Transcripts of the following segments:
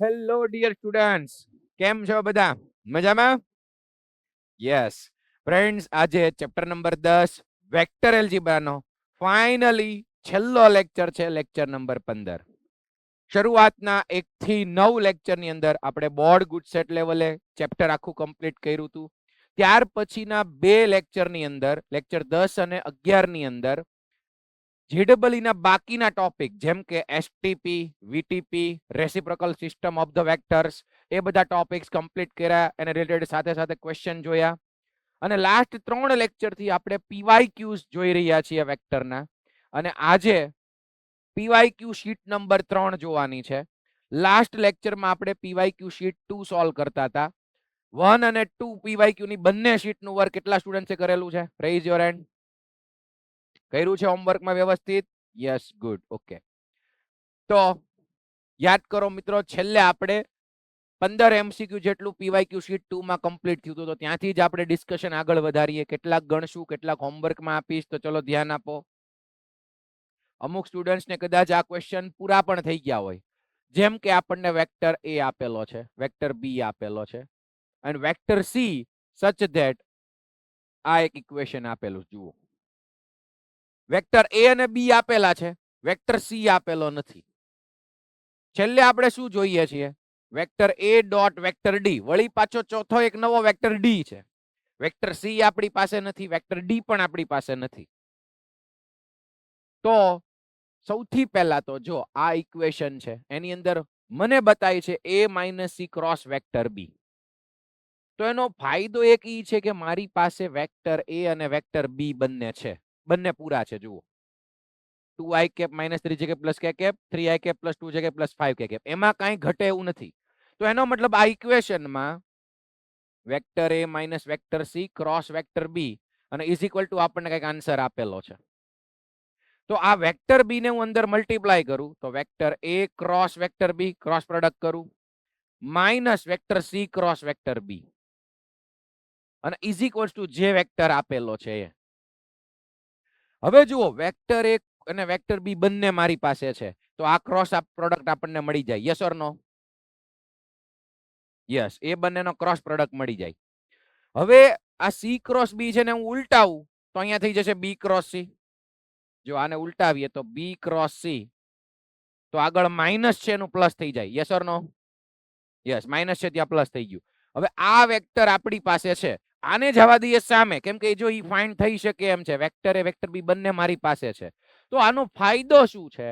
Hello dear students, કેમ છો બધા? મજામાં? યસ ફ્રેન્ડ્સ, આજે ચેપ્ટર નંબર 10 વેક્ટર એલ્જિબ્રાનો ફાઇનલી છેલ્લો લેક્ચર છે, લેક્ચર નંબર 15. શરૂઆતના 1 થી 9 લેક્ચરની અંદર આપણે બોર્ડ ગુડ સેટ લેવલે ચેપ્ટર આખું કમ્પ્લીટ કર્યું હતું. ત્યાર પછીના 2 લેક્ચરની અંદર, લેક્ચર 10 અને 11 ની અંદર જીડબલઈ ના બાકીના ટોપિક જેમ કે STP, VTP, reciprocal system of the vectors, એ બધા ટોપિક્સ કમ્પ્લીટ કર્યા, એને રિલેટેડ સાથે સાથે ક્વેશ્ચન જોયા. અને લાસ્ટ 3 લેક્ચરથી આપણે પીવાયક્યુઝ જોઈ રહ્યા છીએ વેક્ટરના. અને આજે પીવાયક્યુ શીટ નંબર 3 જોવાની છે. લાસ્ટ લેક્ચરમાં આપણે પીવાયક્યુ શીટ 2 સોલ્વ કરતા હતા. 1 અને 2 પીવાયક્યુ ની બંને શીટનું વર્ક કેટલા સ્ટુડન્ટ્સે કરેલું છે? Raise your hand. કર્યું છે હોમવર્કમાં વ્યવસ્થિત? Yes, good, okay. તો યાદ કરો મિત્રો, છેલ્લે આપણે 15 MCQ જેટલું પીવાયક્યુ શીટ 2 માં કમ્પ્લીટ થયું હતું. તો ત્યાંથી જ આપણે ડિસ્કશન આગળ વધારીએ. કેટલાક ગણશું, કેટલાક હોમવર્કમાં આપીશ, તો ચલો ધ્યાન આપો. અમુક સ્ટુડન્ટ્સને કદાચ આ ક્વેશ્ચન પૂરા પણ થઈ ગયા હોય. જેમ કે આપણને વેક્ટર એ આપેલો છે, વેક્ટર બી આપેલો છે, અને વેક્ટર સી સચ ધેટ આ એક ઇક્વેશન આપેલું જુઓ. વેક્ટર એ અને બી આપેલા છે, વેક્ટર સી આપેલો નથી. છેલ્લે આપણે શું જોઈએ છીએ? વેક્ટર એ ડોટ વેક્ટર ડી. વળી પાછો ચોથો એક નવો વેક્ટર ડી છે. વેક્ટર સી આપણી પાસે નથી, વેક્ટર ડી પણ આપણી પાસે નથી. તો સૌથી પહેલા તો જો આ ઇક્વેશન છે, એની અંદર મને બતાવી છે a minus C cross vector B. તો એનો ફાયદો એક ઈ છે કે મારી પાસે વેક્ટર એ અને વેક્ટર બી બંને છે, બંને પૂરા છે. જુઓ, 2i cap minus 3j cap plus K cap, 3i cap plus 2j cap plus 5k cap, એમાં કાંઈ ઘટે એવું નથી. તો એનો મતલબ આ ઇક્વેશનમાં vector A minus vector C cross vector બી અને ઇઝ ઇક્વલ ટુ આપણને કંઈક આન્સર આપેલો છે. તો આ વેક્ટર બી ને હું અંદર મલ્ટીપ્લાય કરું તો વેક્ટર એ ક્રોસ વેક્ટર બી ક્રોસ પ્રોડક્ટ કરું minus vector C cross vector બી અને ઇઝ ઇક્વલ ટુ જે વેક્ટર આપેલો છે એ. હવે જુઓ, વેક્ટર એ અને વેક્ટર બી બંને મારી પાસે છે, તો આ ક્રોસ પ્રોડક્ટ આપણને મળી જાય. Yes or no? યસ, એ બંનેનો ક્રોસ પ્રોડક્ટ મળી જાય. હવે આ સી ક્રોસ બી છે ને હું ઉલટાવું તો અહીંયા થઈ જશે બી ક્રોસ સી. જો આને ઉલટાવીએ તો બી ક્રોસ સી, તો આગળ માઇનસ છે એનું પ્લસ થઈ જાય. Yes or no? Yes, minus છે ત્યાં પ્લસ થઈ ગયું. હવે આ વેક્ટર આપણી પાસે છે, આને જવા દઈએ સામે, કેમ કે જો ઈ ફાઇન્ડ થઈ શકે એમ છે. વેક્ટર એ વેક્ટર બી બંને મારી પાસે છે. તો આનો ફાયદો શું છે?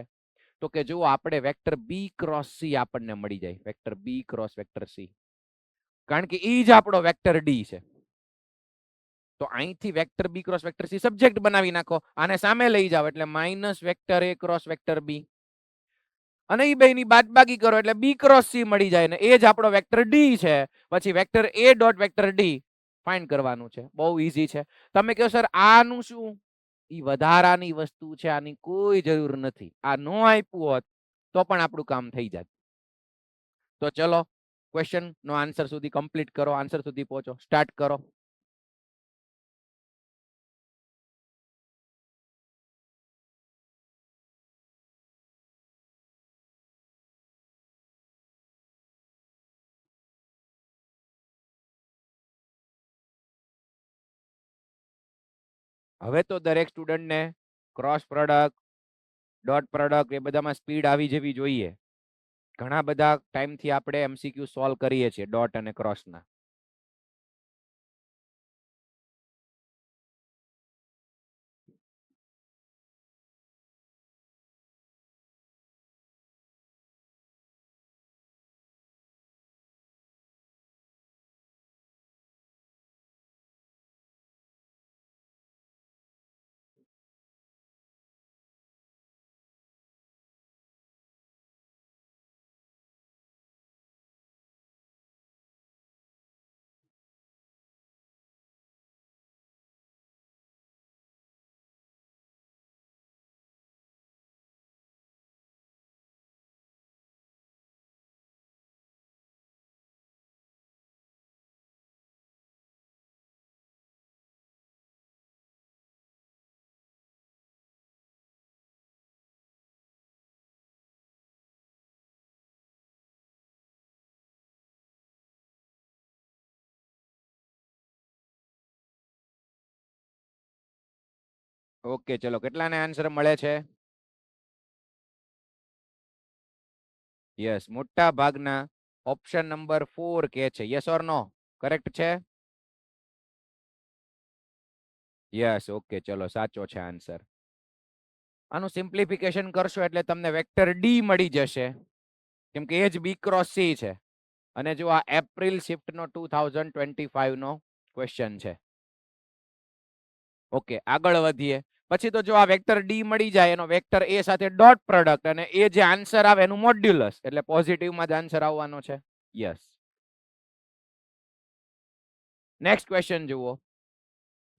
તો કે જો આપણે વેક્ટર બી ક્રોસ સી આપણને મળી જાય, વેક્ટર બી ક્રોસ વેક્ટર સી, કારણ કે ઈ જ આપણો વેક્ટર ડી છે. તો અહીંથી વેક્ટર બી ક્રોસ વેક્ટર સી સબ્જેક્ટ બનાવી નાખો, આને સામે લઈ જાઓ એટલે માઇનસ વેક્ટર એ ક્રોસ વેક્ટર બી, અને એ બેની બાદબાકી કરો એટલે બી ક્રોસ સી મળી જાય, ને એ જ આપણો વેક્ટર ડી છે. પછી વેક્ટર એ ડોટ વેક્ટર ડી ફાઇન્ડ કરવાનું છે. બહુ ઈઝી છે. તમે કહો સર આનું શું? ઈ વધારાની વસ્તુ છે, આની કોઈ જરૂર નથી. આ નો આપ્યું હોત તો પણ આપણું કામ થઈ જાત. તો ચલો ક્વેશ્ચન નો આન્સર સુધી કમ્પ્લીટ કરો, આન્સર સુધી પહોંચો, સ્ટાર્ટ કરો. હવે તો દરેક સ્ટુડન્ટને ક્રોસ પ્રોડક્ટ, ડોટ પ્રોડક્ટ એ બધામાં સ્પીડ આવી જવી જોઈએ. ઘણા બધા ટાઈમથી આપણે એમસીક્યુ સોલ્વ કરીએ છીએ ડોટ અને ક્રોસના. ઓકે ચલો કેટલાને આન્સર મળે છે? યસ, મોટા ભાગના ઓપ્શન નંબર 4 કે છે. Yes or no? કરેક્ટ છે? યસ, ઓકે ચલો સાચો છે આન્સર. આનું સિમ્પ્લિફિકેશન કરશો એટલે તમને વેક્ટર ડી મળી જશે, કેમ કે એ જ બી ક્રોસ સી છે. અને જો આ એપ્રિલ શિફ્ટ નો 2025 નો ક્વેશ્ચન છે. ઓકે આગળ વધીએ. પછી તો જો આ વેક્ટર ડી મળી જાય એનો વેક્ટર એ સાથે ડોટ પ્રોડક્ટ અને એ જે આન્સર આવે એનું મોડ્યુલસ, એટલે પોઝિટિવમાં જ આન્સર આવવાનો છે. યસ. નેક્સ્ટ ક્વેશ્ચન જુઓ,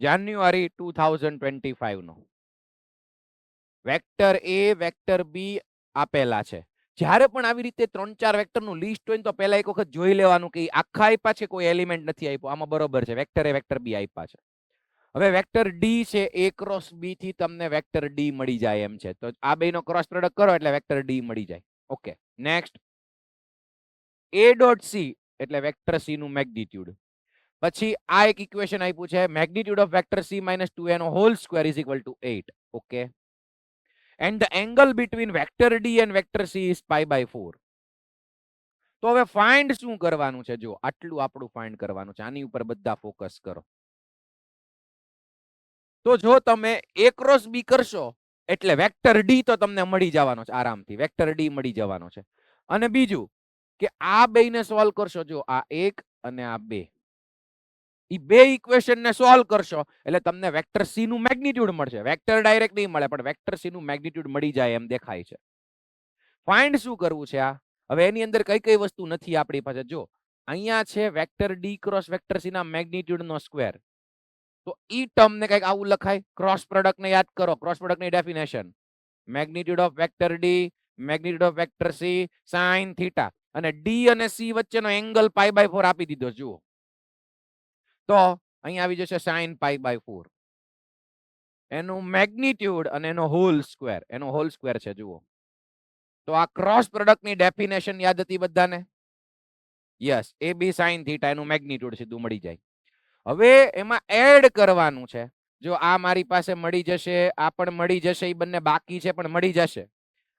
જાન્યુઆરી 2025 નો. વેક્ટર એ વેક્ટર બી આપેલા છે. જ્યારે પણ આવી રીતે 3-4 વેક્ટરનું લિસ્ટ હોય ને તો પહેલા એક વખત જોઈ લેવાનું કે આખા આપ્યા છે, કોઈ એલિમેન્ટ નથી આપ્યો. આમાં બરોબર છે, વેક્ટર એ વેક્ટર બી આપ્યા છે. હવે વેક્ટર ડી છે, એ ક્રોસ બી થી તમને વેક્ટર ડી મળી જાય એમ છે. તો આ બેનો ક્રોસ પ્રોડક્ટ કરો એટલે વેક્ટર ડી મળી જાય. Okay next, A dot C એટલે વેક્ટર સી નું મેગ્નિટ્યુડ. પછી આ એક ઇક્વેશન આપ્યું છે, magnitude of vector C minus 2 નો whole square is equal to 8. Okay, and the angle between vector D and vector C is pi by 4. તો હવે ફાઇન્ડ શું કરવાનું છે? જો આટલું આપણું ફાઇન્ડ કરવાનું છે, આની ઉપર બધા ફોકસ કરો. તો જો તમે a ક્રોસ b કરશો એટલે વેક્ટર ડી તો તમને મળી જવાનો છે આરામથી, વેક્ટર ડી મળી જવાનો છે. અને બીજું કે આ બેને સોલ્વ કરશો, જો આ એક અને આ બે, ઈ બે ઇક્વેશન ને સોલ્વ કરશો એટલે તમને વેક્ટર સી નું મેગ્નિટ્યુડ મળશે. વેક્ટર ડાયરેક્ટ નહીં મળે, પણ વેક્ટર સી નું મેગ્નિટ્યુડ મળી જાય એમ દેખાય છે. ફાઇન્ડ શું કરવું છે? આ હવે એની અંદર કઈ કઈ વસ્તુ નથી આપણી પાસે. જો અહીંયા છે vector D cross vector C ના મેગ્નિટ્યુડ નો સ્ક્વેર. તો ઈ ટર્મ ને કઈક આવું લખાય. ક્રોસ પ્રોડક્ટ ને યાદ કરો, ક્રોસ પ્રોડક્ટ ની definition, magnitude of vector D magnitude of vector C sin theta, અને ડી અને સી વચ્ચેનો એંગલ પાઈ બાય 4 આપી દીધો. જુઓ તો અહીંયા આવી જશે sin પાઈ બાય 4, એનું મેગ્નિટ્યુડ અને એનો હોલ સ્ક્વેર, એનો હોલ સ્ક્વેર છે. જુઓ તો આ ક્રોસ પ્રોડક્ટ ની ડેફિનેશન યાદ હતી બધાને? યસ, એ બી sin થીટા એનું મેગ્નિટ્યુડ સીધું મળી જાય. હવે એમાં એડ કરવાનું છે. જો આ મારી પાસે મળી જશે, આ પણ મળી જશે, એ બંને બાકી છે પણ મળી જશે.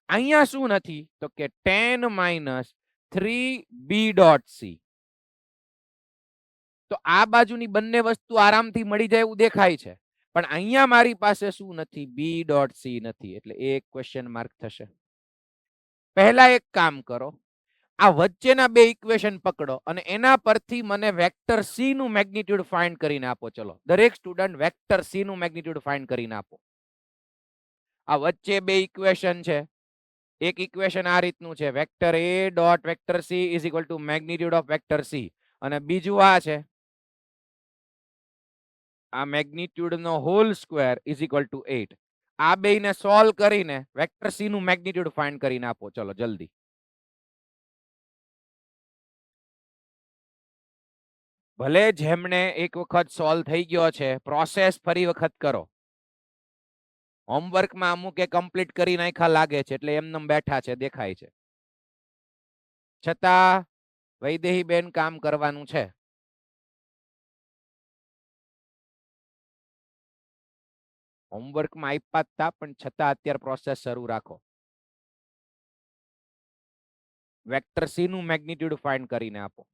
અહીંયા શું નથી તો કે tan minus 3b dot C. તો આ બાજુની બંને વસ્તુ આરામથી મળી જાય એવું દેખાય છે, પણ અહીંયા મારી પાસે શું નથી? બી ડોટ સી નથી, એટલે એક ક્વેશ્ચન માર્ક થશે. પહેલા એક કામ કરો, આ વચ્ચેના બે ઇક્વેશન પકડો અને એના પરથી મને વેક્ટર સી નું મેગ્નિટ્યુડ ફાઇન્ડ કરીને આપો. ચલો દરેક સ્ટુડન્ટ વેક્ટર સી નું મેગ્નિટ્યુડ ફાઇન્ડ કરીને આપો. આ વચ્ચે બે ઇક્વેશન છે. એક ઇક્વેશન આ રીતનું છે, vector A dot vector C is equal to magnitude of vector C, અને બીજું આ છે, આ મેગ્નિટ્યુડ નો whole square is equal to 8. આ બેને સોલ્વ કરીને વેક્ટર સી નું મેગ્નિટ્યુડ ફાઇન્ડ કરીને આપો. ચલો જલ્દી. ભલે જેમને એક વખત સોલ્વ થઈ ગયો છે, પ્રોસેસ ફરી વખત કરો. હોમવર્કમાં અમુક એ કમ્પ્લીટ કરી નાખ્યા લાગે છે, એટલે એમને બેઠા છે દેખાય છે. છતાં વૈદેહી બેન કામ કરવાનું છે. હોમવર્કમાં આપ્યા હતા પણ છતાં અત્યારે પ્રોસેસ શરૂ રાખો. વેક્ટર સી નું મેગ્નિટ્યુડ ફાઇન્ડ કરીને આપો.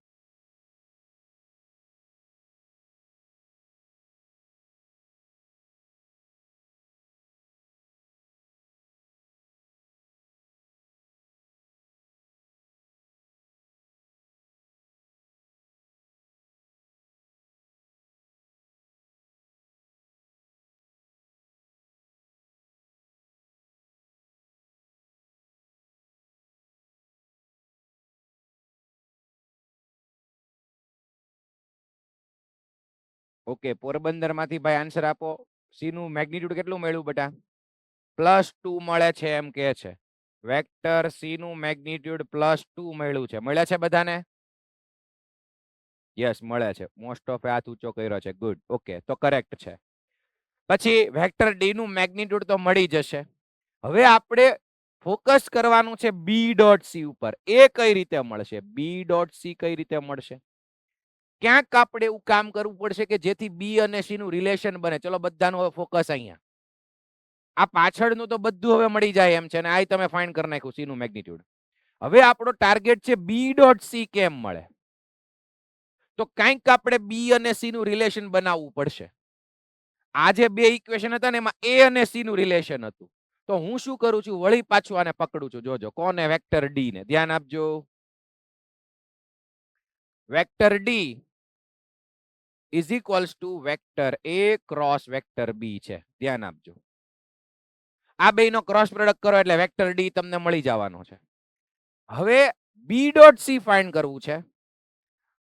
ઓકે, પોરબંદર માંથી ભાઈ આન્સર આપો. સી નું મેગ્નિટ્યુડ કેટલું મળ્યું બેટા? +2 મળે છે એમ કે છે. વેક્ટર સી નું મેગ્નિટ્યુડ +2 મળ્યું છે. મળ્યા છે બધાને? યસ મળે છે. મોસ્ટ ઓફ હાથ ઊંચો કર્યો છે. ગુડ. ઓકે તો કરેક્ટ છે. પછી વેક્ટર ડી નું મેગ્નિટ્યુડ તો મળી જશે. હવે આપણે ફોકસ કરવાનું છે બી ડોટ સી ઉપર. એ કઈ રીતે મળશે? બી ડોટ સી કઈ રીતે મળશે? ક્યાંક આપણે એવું કામ કરવું પડશે કે જેથી બી અને સી નું રિલેશન બને. ચલો બધાનું હવે ફોકસ અહીંયા. આ પાછળનું તો બધું હવે મળી જાય એમ છે, અને આ તમે ફાઇન્ડ કરી નાખ્યું સી નું મેગ્નિટ્યુડ. હવે આપણો ટાર્ગેટ છે બી ડોટ સી કેમ મળે. તો કંઈક આપણે બી અને સી નું રિલેશન બનાવવું પડશે. આ જે બે ઇક્વેશન હતા ને એમાં એ અને સી નું રિલેશન હતું. તો હું શું કરું છું, વળી પાછું આને પકડું છું. જોજો કોને, વેક્ટર ડી ને. ધ્યાન આપજો, vector D is equals to vector A cross vector B છે. ધ્યાન આપજો, આ બેયનો ક્રોસ પ્રોડક્ટ કરો એટલે વેક્ટર ડી તમને મળી જવાનો છે. હવે બી ડોટ સી ફાઇન્ડ કરવું છે,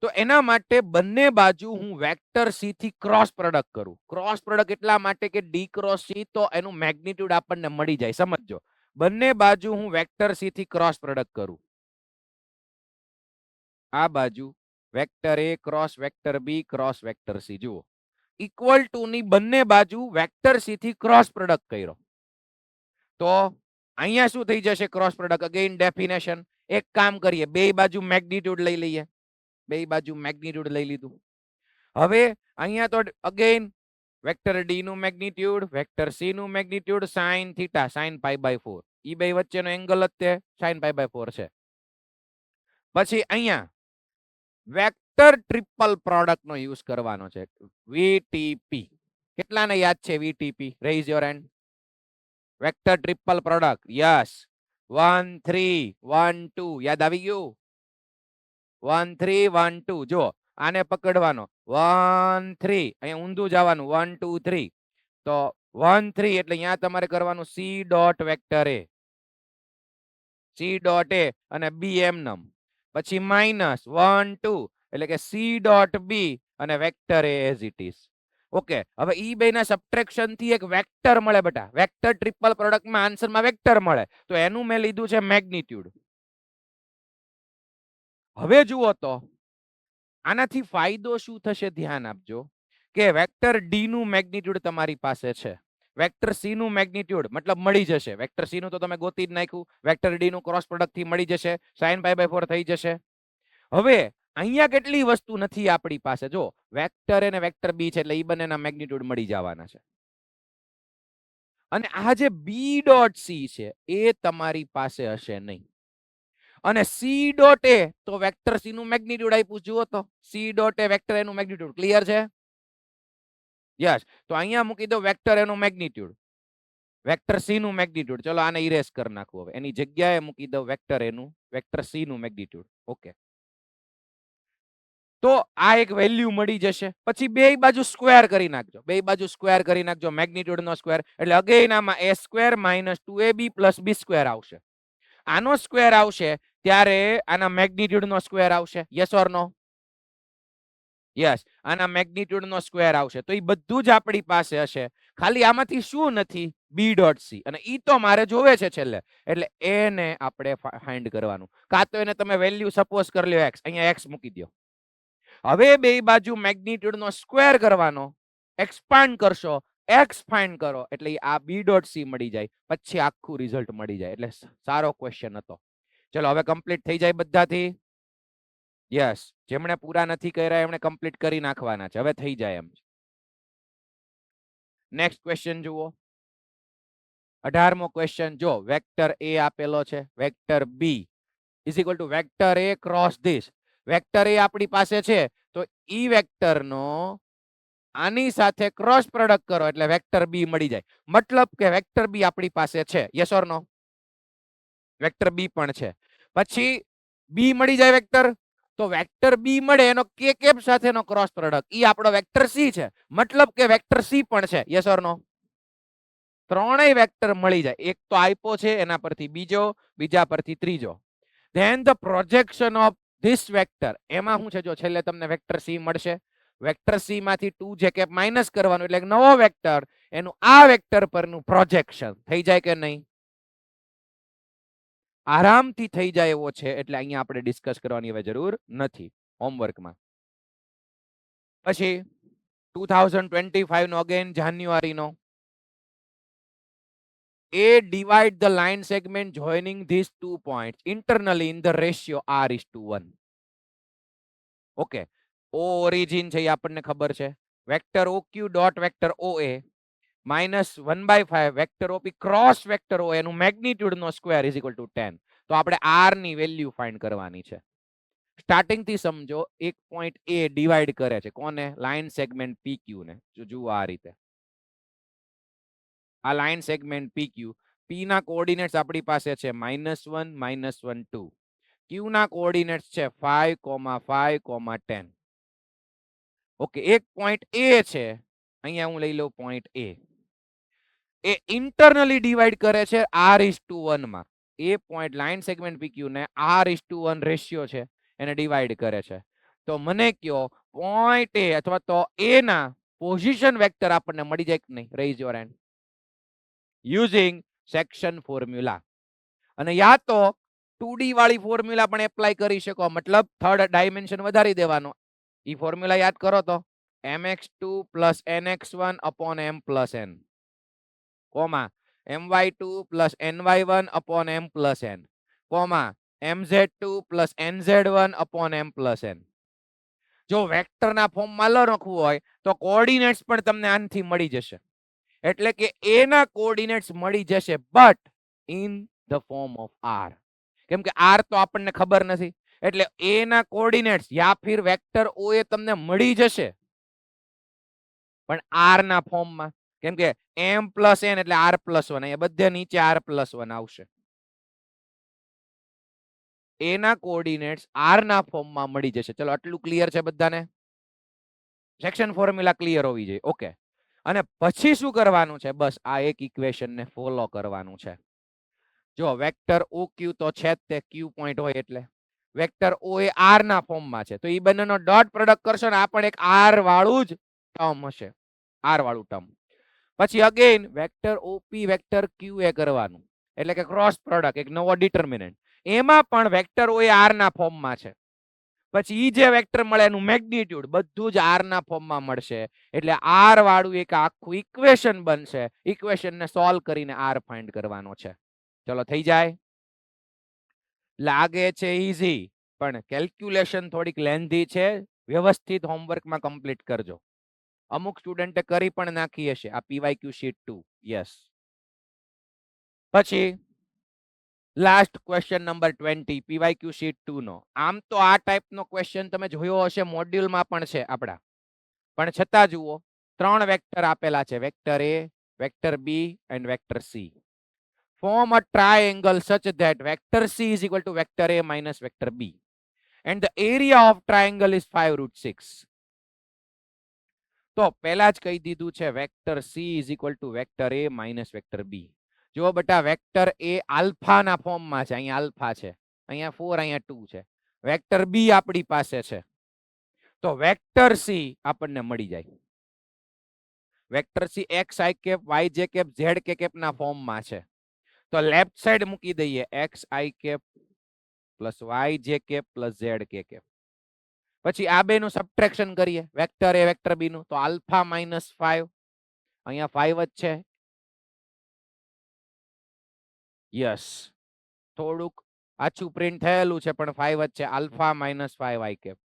તો એના માટે બંને બાજુ હું વેક્ટર સી થી ક્રોસ પ્રોડક્ટ કરું. ક્રોસ પ્રોડક્ટ એટલા માટે કે ડી ક્રોસ સી, તો એનું મેગ્નિટ્યુડ આપણને મળી જાય. સમજો, બંને બાજુ હું વેક્ટર સી થી ક્રોસ પ્રોડક્ટ કરું. આ બાજુ વેક્ટર એ ક્રોસ વેક્ટર બી ક્રોસ વેક્ટર સી. જુઓ, ઇક્વલ ટુ ની બંને બાજુ વેક્ટર સી થી ક્રોસ પ્રોડક્ટ કર્યો, તો અહીંયા શું થઈ જશે? Cross product. Again definition. એક કામ કરીએ, બે બાજુ મેગ્નિટ્યુડ લઈ લઈએ. બે બાજુ મેગ્નિટ્યુડ લઈ લીધું. હવે અહીંયા તો અગેન વેક્ટર ડી નું મેગ્નિટ્યુડ, વેક્ટર સી નું મેગ્નિટ્યુડ, sin થીટા, sin π/4. ઈ બે વચ્ચેનો એંગલ જ તે sin π/4 છે. પછી અહીંયા વેક્ટર ટ્રિપલ પ્રોડક્ટ નો યુઝ કરવાનો છે, વીટીપી. કેટલાને યાદ છે VTP? Raise your hand. Vector triple product, yes. 1 3 1 2 યાદ આવી ગયું? 1 3 1 2. જો આને પકડવાનો, 1 3 અહીંયા ઊંધું જવાનું, 1 2 3. તો 1 3 એટલે અહીંયા તમારે કરવાનું સી ડોટ વેક્ટર એ, સી ડોટ એ અને બી એમનમ. પછી માઇનસ 1 2 એટલે કે સી ડોટ બી અને vector A as it is. Okay, હવે ઈ બેના સબટ્રેક્શન થી એક વેક્ટર મળે બેટા. વેક્ટર ટ્રિપલ પ્રોડક્ટમાં આન્સરમાં વેક્ટર મળે, તો એનું મેં લીધું છે મેગ્નિટ્યુડ. હવે જુઓ તો આનાથી ફાયદો શું થશે? ધ્યાન આપજો કે વેક્ટર ડી નું મેગ્નિટ્યુડ તમારી પાસે છે, વેક્ટર સી નું મેગ્નિટ્યુડ મતલબ મળી જશે. વેક્ટર સી નું તો તમે ગોતી જ નાખ્યું, વેક્ટર ડી નું ક્રોસ પ્રોડક્ટ થી મળી જશે, sin π/4 થઈ જશે. હવે અહીંયા કેટલી વસ્તુ નથી આપણી પાસે? જો વેક્ટર અને વેક્ટર બી છે એટલે ઈ બંનેના મેગ્નિટ્યુડ મળી જવાના છે. અને આ જે બી ડોટ સી છે એ તમારી પાસે હશે નહીં. અને સી ડોટ એ તો વેક્ટર સી નું મેગ્નિટ્યુડ આપ્યું. જુઓ તો સી ડોટ એ વેક્ટર એ નું મેગ્નિટ્યુડ. ક્લિયર છે? યસ. તો અહીંયા મૂકી દો વેક્ટર એ નું મેગ્નિટ્યુડ, વેક્ટર સી નું મેગ્નિટ્યુડ. ચલો આને ઇરેઝ કરી નાખું. હવે એની જગ્યાએ મૂકી દો વેક્ટર એ નું, વેક્ટર સી નું મેગ્નિટ્યુડ. ઓકે, તો આ એક વેલ્યુ મળી જશે. પછી બે બાજુ સ્ક્વેર કરી નાખજો, બે બાજુ સ્ક્વેર કરી નાખજો, મેગ્નિટ્યુડ નો સ્ક્વેર એટલે અગેન આમાં a square minus 2ab plus b square આવશે. આનો સ્ક્વેર આવશે ત્યારે આના મેગ્નિટ્યુડ નો સ્ક્વેર આવશે. Yes or no? યસ, આના મેગ્નિટ્યુડ નો સ્ક્વેર આવશે. તો એ બધું જ આપણી પાસે હશે. ખાલી આમાંથી શું નથી? B dot C. અને ઈ તો મારે જોવે છે છેલ્લે, એટલે એને આપણે ફાઇન્ડ કરવાનું. કાં તો એને તમે વેલ્યુ સપોઝ કરી લ્યો x, અહીંયા x મૂકી દો. હવે બે બાજુ મેગ્નિટ્યુડ નો સ્ક્વેર કરવાનો, એક્સપાન્ડ કરશો, x ફાઇન્ડ કરો એટલે આ બી ડોટ સી મળી જાય. પછી આખું રિઝલ્ટ મળી જાય. એટલે સારો ક્વેશ્ચન હતો. ચલો હવે કમ્પ્લીટ થઈ જાય બધાથી. યસ, જેમણે પૂરા નથી કર્યા એમણે કમ્પ્લીટ કરી નાખવાના છે. હવે થઈ જાય એમ. નેક્સ્ટ ક્વેશ્ચન જુઓ, 18મો ક્વેશ્ચન. જો વેક્ટર એ આપેલો છે, vector B is equal to vector A cross this. Vector A આપણી પાસે છે, તો ઈ વેક્ટર નો આની સાથે ક્રોસ પ્રોડક્ટ કરો એટલે વેક્ટર બી મળી જાય. મતલબ કે વેક્ટર બી આપણી પાસે છે. Yes or no? વેક્ટર બી પણ છે. પછી બી મળી જાય વેક્ટર, તો વેક્ટર બી મળે એનો કે કેપ સાથેનો ક્રોસ પ્રોડક્ટ ઈ આપણો વેક્ટર સી છે. મતલબ કે વેક્ટર સી પણ છે. યસ ઓર નો? ત્રણેય વેક્ટર મળી જાય. એક તો આપ્યો છે, એના પરથી બીજો, બીજા પરથી ત્રીજો. Then the projection of this vector, એમાં શું છે? જો છેલ્લે તમને વેક્ટર સી મળશે, વેક્ટર સી માંથી 2 જે કેપ માઇનસ કરવાનું એટલે નવો વેક્ટર, એનું આ વેક્ટર પરનું પ્રોજેક્શન થઈ જાય કે નહીં? આરામથી થઈ જાય એવો છે. એટલે અહીંયા આપણે ડિસ્કસ કરવાની હવે જરૂર નથી હોમવર્કમાં. પછી 2025 નો અગેન જાન્યુઆરી નો, A divide the line segment joining these 2 points internally in the ratio r:1. Okay, O origin છે એ આપણને ખબર છે. Vector OQ dot vector OA -1/5 vector OP cross vector હોય એનું મેગ્નિટ્યુડ નો સ્ક્વેર ઇઝ ઇક્વલ ટુ 10. તો આપણે આર ની વેલ્યુ ફાઇન્ડ કરવાની છે. સ્ટાર્ટિંગ થી સમજો, એક પોઈન્ટ એ ડિવાઈડ કરે છે કોને? લાઇન સેગમેન્ટ PQ ને. જુઓ આ રીતે, આ લાઇન સેગમેન્ટ PQ. P ના કોઓર્ડિનેટ્સ આપણી પાસે છે -1, -1, 2. Q ના કોઓર્ડિનેટ્સ છે 5, 5, 10. ઓકે, એક પોઈન્ટ એ છે, અહીંયા હું લઈ લઉં પોઈન્ટ એ. એ ઇન્ટરનલી ડિવાઈડ કરે છે r:1 માં. એ પોઈન્ટ લાઇન સેગમેન્ટ PQ ને r:1 રેશિયો છે એને ડિવાઈડ કરે છે. તો મને કયો પોઈન્ટ એ અથવા તો એ ના પોઝિશન વેક્ટર આપણને મળી જાય કે નહીં? Raise your hand. Using section formula. અને યા તો 2D વાળી ફોર્મ્યુલા પણ એપ્લાય કરી શકો, મતલબ થર્ડ ડાયમેન્શન વધારી દેવાનો. ઈ ફોર્મ્યુલા યાદ કરો તો mx2 + nx1 / m + n, comma my2 + ny1 / m + n, comma mz2 + nz1 / m + n. જો વેક્ટરના ફોર્મમાં લખવું હોય તો કોઓર્ડિનેટ્સ પણ તમને આનાથી મળી જશે. એટલે કે એ ના કોઓર્ડિનેટ્સ મળી જશે, but in the form of R. કેમ કે આર તો આપણને ખબર નથી, એટલે એ ના કોઓર્ડિનેટ્સ યા ફિર વેક્ટર ઓ એ તમને મળી જશે, પણ આર ના ફોર્મમાં. કેમ કે m + n એટલે r+1, અહીંયા બધે નીચે r+1 આવશે. એ ના કોઓર્ડિનેટ્સ આર ના ફોર્મમાં મળી જશે. ચલો આટલું ક્લિયર છે બધાને? સેક્શન ફોર્મ્યુલા ક્લિયર હોવી જોઈએ. ઓકે, અને પછી શું કરવાનું છે? બસ આ એક ઇક્વેશન ને ફોલો કરવાનું છે. જો વેક્ટર OQ તો છે જ તે, Q પોઈન્ટ હોય એટલે વેક્ટર O એ R ના ફોર્મમાં છે, તો એ બંનેનો ડોટ પ્રોડક્ટ કરશો ને આ પણ એક R વાળું જ ટર્મ હશે, R વાળું ટર્મ. પછી again vector OP vector Q એ કરવાનું, એટલે કે ક્રોસ પ્રોડક્ટ, એક નવો ડિટર્મિનન્ટ. એમાં પણ વેક્ટર O એ R ના ફોર્મમાં છે, પછી ઈ જે વેક્ટર મળે એનું મેગ્નિટ્યુડ બધું જ R ના ફોર્મમાં મળશે, એટલે R વાળું એક આખું ઇક્વેશન બનશે. ઇક્વેશન ને સોલ્વ કરીને R ફાઇન્ડ કરવાનો છે. ચલો થઈ જાય? લાગે છે ઈઝી, પણ કેલ્ક્યુલેશન થોડીક લેન્ધી છે. વ્યવસ્થિત હોમવર્કમાં કમ્પ્લીટ કરજો. અમુક સ્ટુડન્ટે કરી પણ નાખી હશે આ PYQ શીટ 2. યસ. પછી last question number 20 PYQ sheet 2 નો. આમ તો આ ટાઈપનો ક્વેશ્ચન તમે જોયો હશે, મોડ્યુલમાં પણ છે આપડા, પણ છતાં જુઓ, 3 વેક્ટર આપેલા છે, vector A, vector B and vector C. Form a triangle such that vector C is equal to vector A minus vector B, and the area of triangle is 5√6. તો પહેલા જ કહી દીધું છે vector C is equal to vector A minus vector B. જો બેટા vector A alpha ના ફોર્મમાં છે, અહીંયા આલ્ફા છે, અહીંયા 4, અહીંયા 2 છે. વેક્ટર B આપણી પાસે છે, તો વેક્ટર C આપણને મળી જાય. Vector C xi cap yj cap zk cap ના ફોર્મમાં છે, તો લેફ્ટ સાઈડ મૂકી દઈએ xi cap plus yj cap plus zk cap. પછી આ બે નું સબટ્રેક્શન કરીએ, વેક્ટર A વેક્ટર B નું, તો આલ્ફા -5, અહીંયા 5 જ છે. યસ, થોડુંક આછું પ્રિન્ટ થયેલું છે પણ 5 જ છે. આલ્ફા -5 i કેપ,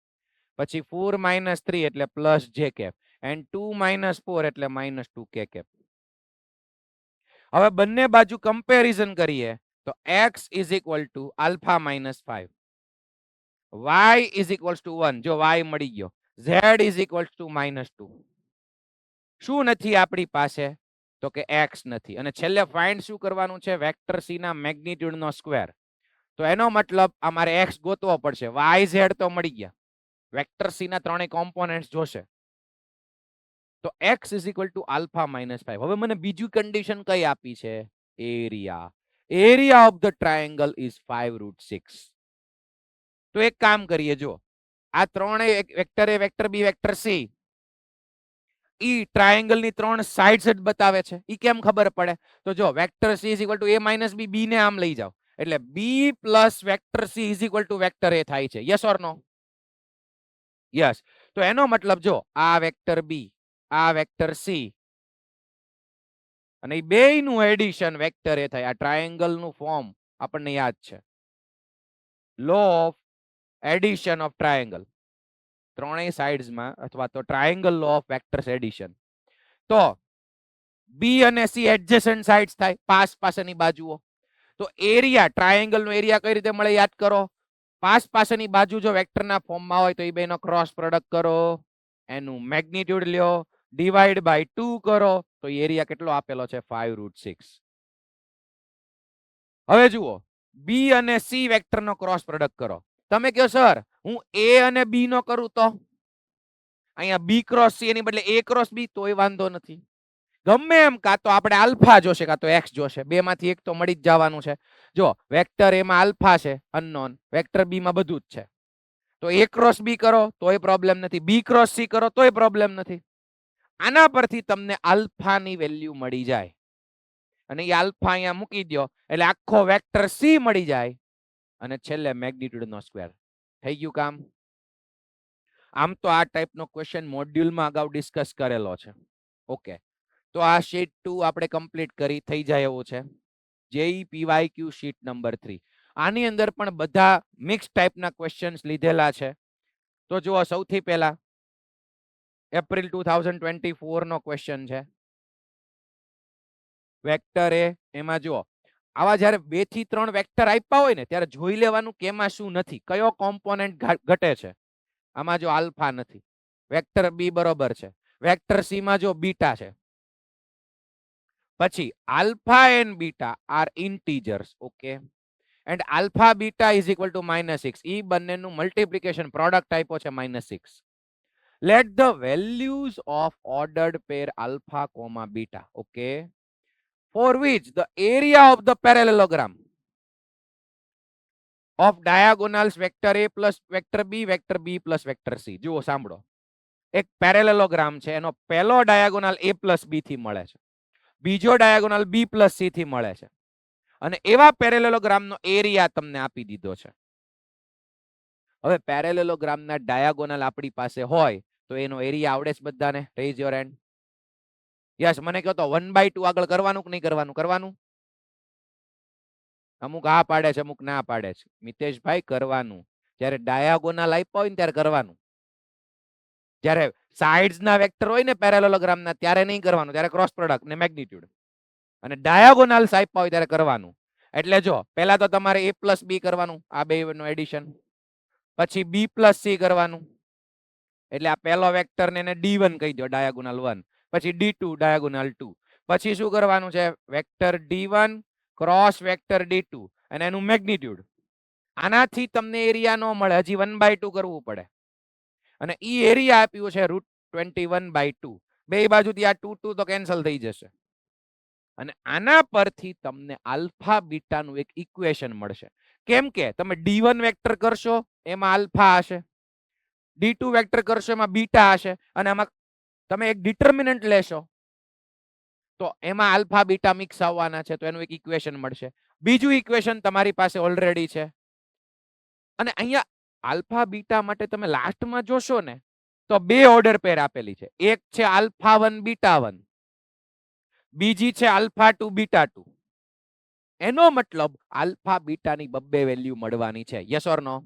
પછી 4 - 3 એટલે પ્લસ j કેપ, એન્ડ 2 - 4 એટલે -2k કેપ. હવે બંને બાજુ કમ્પેરિઝન કરીએ તો x is equal to alpha -5, y is equal two 1, જો y મળી ગયો, z ઇઝ ઇક્વલ ટુ -2. શું નથી આપણી પાસે? તો કે x નથી. અને છેલ્લે ફાઇન્ડ શું કરવાનું છે? વેક્ટર C ના મેગ્નિટ્યુડ નો સ્ક્વેર. તો એનો મતલબ અમારે x ગોતવો પડશે. y z તો મળી ગયા, વેક્ટર C ના ત્રણેય કોમ્પોનેન્ટ્સ જોશે. તો x is equal to alpha -5. હવે મને બીજી કન્ડિશન કઈ આપી છે? Area. Area of the triangle is 5√6. તો એક કામ કરીએ, જો આ ત્રણેય vector A vector B vector C E triangle ની ત્રણ સાઇડ્સ જ બતાવે છે. ઈ કેમ ખબર પડે? તો જો vector C is equal two A - B, B ને આમ લઈ જાઓ એટલે B plus vector C is equal to vector A થાય છે. Yes or no? યસ. તો એનો મતલબ જો આ વેક્ટર B, આ વેક્ટર C અને બેયનું એડિશન વેક્ટર A થાય. આ ટ્રાયેંગલ નું ફોર્મ આપણને યાદ છે, law of addition of triangle. ત્રણેય સાઇડ્સમાં અથવા તો triangle law of vectors addition. તો બી અને સી એડજેસન્ટ સાઇડ્સ થાય, પાસની બાજુઓ. તો એરિયા, ટ્રાયેંગલ નો એરિયા કઈ રીતે મળે યાદ કરો. પાસની બાજુ જો વેક્ટરના ફોર્મમાં હોય તો એ બેનો ક્રોસ પ્રોડક્ટ કરો, એનું મેગ્નિટ્યુડ લ્યો, ડિવાઈડ બાય 2 કરો, તો એરિયા કેટલો આપેલો છે 5√6. હવે જુઓ, બી અને સી વેક્ટરનો ક્રોસ પ્રોડક્ટ કરો. તમે કહો સર હું એ અને બી નો કરું તો અહીંયા બી ક્રોસ સી એની બદલે એ ક્રોસ બી, તોય વાંધો નથી. ગમે એમ, કાં તો આપણે આલ્ફા જોશે કાં તો એક્સ જોશે, બે માંથી એક તો મળી જ જવાનું છે. જો વેક્ટર એમાં આલ્ફા છે અનનોન, વેક્ટર બી માં બધું જ છે, તો એ ક્રોસ બી કરો તોય પ્રોબ્લેમ નથી, બી ક્રોસ સી કરો તોય પ્રોબ્લેમ નથી. આના પરથી તમને આલ્ફાની વેલ્યુ મળી જાય અને એ આલ્ફા અહીંયા મૂકી દો એટલે આખો વેક્ટર સી મળી જાય અને છેલ્લે મેગ્નિટ્યુડ નો સ્ક્વેર. થઈ ગયું કામ. આમ તો આ ટાઈપનો ક્વેશ્ચન મોડ્યુલમાં અગાઉ ડિસ્કસ કરેલો છે. ઓકે, તો આ શીટ 2 આપણે કમ્પ્લીટ કરી, થઈ જાય એવું છે. JEE PYQ sheet number 3. આની અંદર પણ બધા મિક્સ ટાઈપના ક્વેશ્ચન્સ લીધેલા છે. તો જુઓ, સૌથી પહેલા એપ્રિલ 2024 નો ક્વેશ્ચન છે. વેક્ટર એ, એમાં જુઓ, આવા જ્યારે 2 થી 3 વેક્ટર આપ્યા હોય ને ત્યારે જોઈ લેવાનું કે એમાં શું નથી, કયો કોમ્પોનેન્ટ ઘટે છે. આમાં જો આલ્ફા નથી, વેક્ટર બી બરોબર છે, વેક્ટર સી માં જો બીટા છે. પછી alpha and beta are integers. Okay, and alpha beta is equal to -6. ઈ બંનેનું મલ્ટીપ્લિકેશન પ્રોડક્ટ આપ્યો છે -6. Let the values of ordered pair alpha comma beta. Okay, for which the area of the parallelogram of diagonals vector a plus vector b plus vector c. જુઓ સાંભળો, એક parallelogram છે, એનો પહેલો ડાયાગોનલ a plus b થી મળે છે, બીજો ડાયાગોનલ b plus c થી મળે છે, અને એવા પેરેલેલોગ્રામનો એરિયા તમને આપી દીધો છે. હવે પેરેલેલોગ્રામના ડાયાગોનલ આપણી પાસે હોય તો એનો એરિયા આવડે છે બધાને? Rays your hand. યસ, મને કહો તો 1/2 આગળ કરવાનું કે નહીં કરવાનું? કરવાનું. અમુક આ પાડે છે, અમુક ના પાડે છે. મિતેશભાઈ, કરવાનું. જ્યારે ડાયાગોનલ આપ્યા હોય ને ત્યારે કરવાનું. જ્યારે સાઇડ્સ ના વેક્ટર હોય ને પેરેલેલોગ્રામના ત્યારે નહીં કરવાનું, ત્યારે ક્રોસ પ્રોડક્ટ ને મેગ્નિટ્યુડ. અને ડાયાગોનલ્સ આપ્યા હોય ત્યારે કરવાનું. એટલે જો પહેલા તો તમારે a plus b કરવાનું, આ બે નું એડિશન, પછી b plus c કરવાનું, એટલે આ પહેલો વેક્ટર ને એને d1 કહી દો, ડાયાગોનલ 1, પછી d2 ડાયાગોનલ 2, પછી શું કરવાનું છે? Vector d1 cross vector d2 અને એનું મેગ્નિટ્યુડ. આનાથી તમને એરિયા નો મળે, હજી 1/2 કરવું પડે. અને ઈ એરિયા આપ્યું છે √21/2. બે બાજુથી આ 2 2 તો કેન્સલ થઈ જશે. અને આના પરથી તમને આલ્ફા બીટાનું એક ઇક્વેશન મળશે. કેમ કે તમે d1 વેક્ટર કરશો એમાં આલ્ફા હશે, d2 વેક્ટર કરશો એમાં બીટા હશે, અને આમાં તમે એક ડિટર્મિનન્ટ લેશો તો એમાં આલ્ફા બીટા મિક્સ આવવાના છે, તો એનું એક ઇક્વેશન મળશે. બીજું ઇક્વેશન તમારી પાસે ઓલરેડી છે. અને અહીંયા આલ્ફા બીટા માટે તમે લાસ્ટમાં જોશો ને તો બે ઓર્ડર પેર આપેલી છે. એક છે આલ્ફા 1 બીટા 1, બીજી છે આલ્ફા 2 બીટા 2. એનો મતલબ આલ્ફા બીટાની બબ્બે વેલ્યુ મળવાની છે. Yes or no?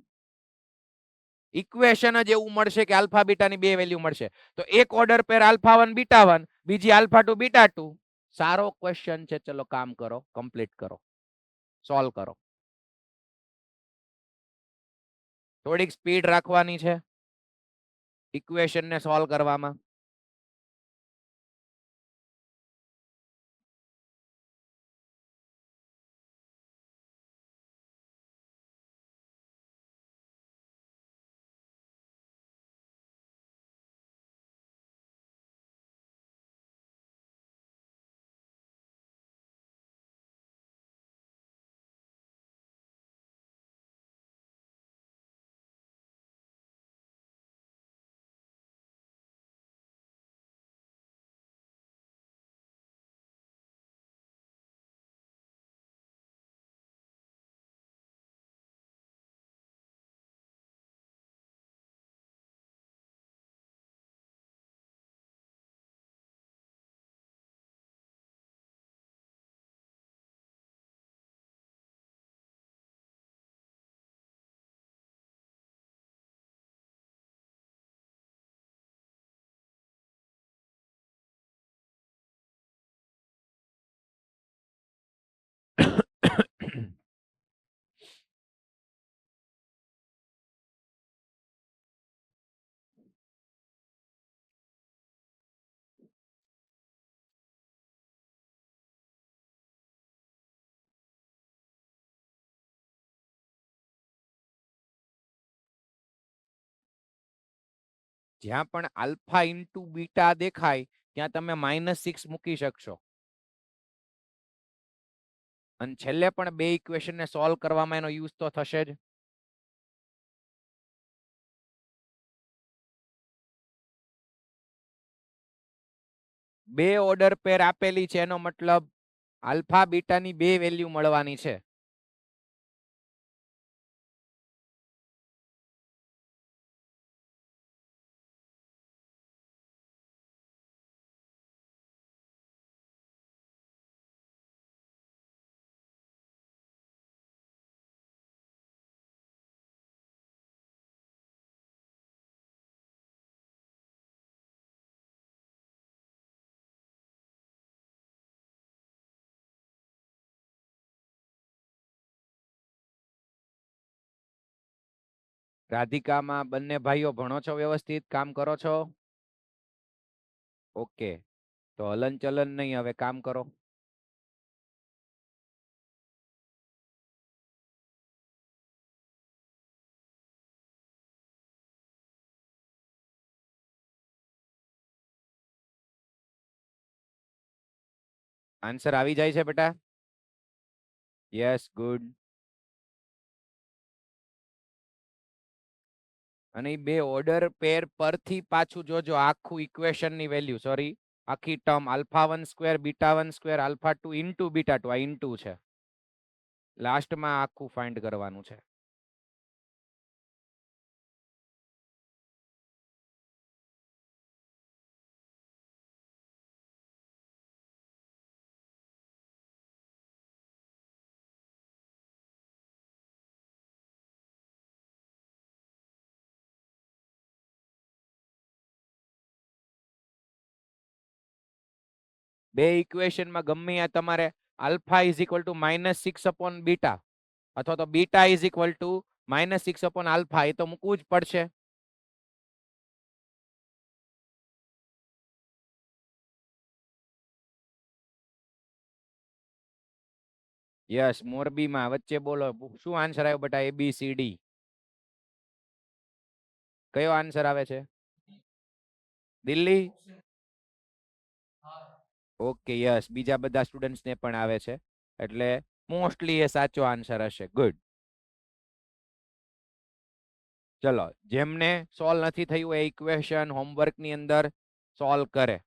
ઇક્વેશન જ એવું મળશે કે આલ્ફા બીટાની બે વેલ્યુ મળશે. તો એક ઓર્ડર પેર આલ્ફા 1 બીટા 1, બીજી આલ્ફા 2 બીટા 2. સારો ક્વેશ્ચન છે. ચલો કામ કરો, કમ્પ્લીટ કરો, સોલ્વ કરો. થોડીક સ્પીડ રાખવાની છે ઇક્વેશન ને સોલ્વ કરવામાં. જ્યાં પણ આલ્ફા ઇન્ટુ બીટા દેખાય ત્યાં તમે -6 મૂકી શકશો. અને છેલ્લે પણ બે ઇક્વેશનને સોલ્વ કરવામાં એનો યુઝ તો થશે જ. બે ઓર્ડર પેર આપેલી છે એનો મતલબ આલ્ફા બીટાની બે વેલ્યુ મળવાની છે. રાધિકામાં બંને ભાઈઓ ભણો છો, વ્યવસ્થિત કામ કરો છો? ઓકે, તો હલન ચલન નહીં, હવે કામ કરો. આન્સર આવી જાય છે બેટા? Yes, good. અને બે ઓર્ડર પેર પરથી પાછું જોજો આખું ઇક્વેશનની વેલ્યુ, સોરી આખી ટર્મ α1² β1² α2 ઇન્ટુ β2, આ ઇન્ટુ છે. લાસ્ટમાં આખું ફાઇન્ડ કરવાનું છે. બે ઇક્વેશનમાં ગમે આ તમારે alpha is equal to -6 upon beta અથવા તો beta is equal to -6 upon alpha, એ તો મૂકવું જ પડશે. યસ, મોરબીમાં વચ્ચે બોલો શું આન્સર આવ્યો બેટા? ABCD. કયો આન્સર આવે છે? દિલ્હી. ઓકે, યસ, બીજા બધા સ્ટુડન્ટ્સને પણ આવે છે, એટલે મોસ્ટલી એ સાચો આન્સર હશે. ગુડ. ચલો, જેમને સોલ્વ નથી થયું એ ઇક્વેશન હોમવર્કની અંદર સોલ્વ કરે.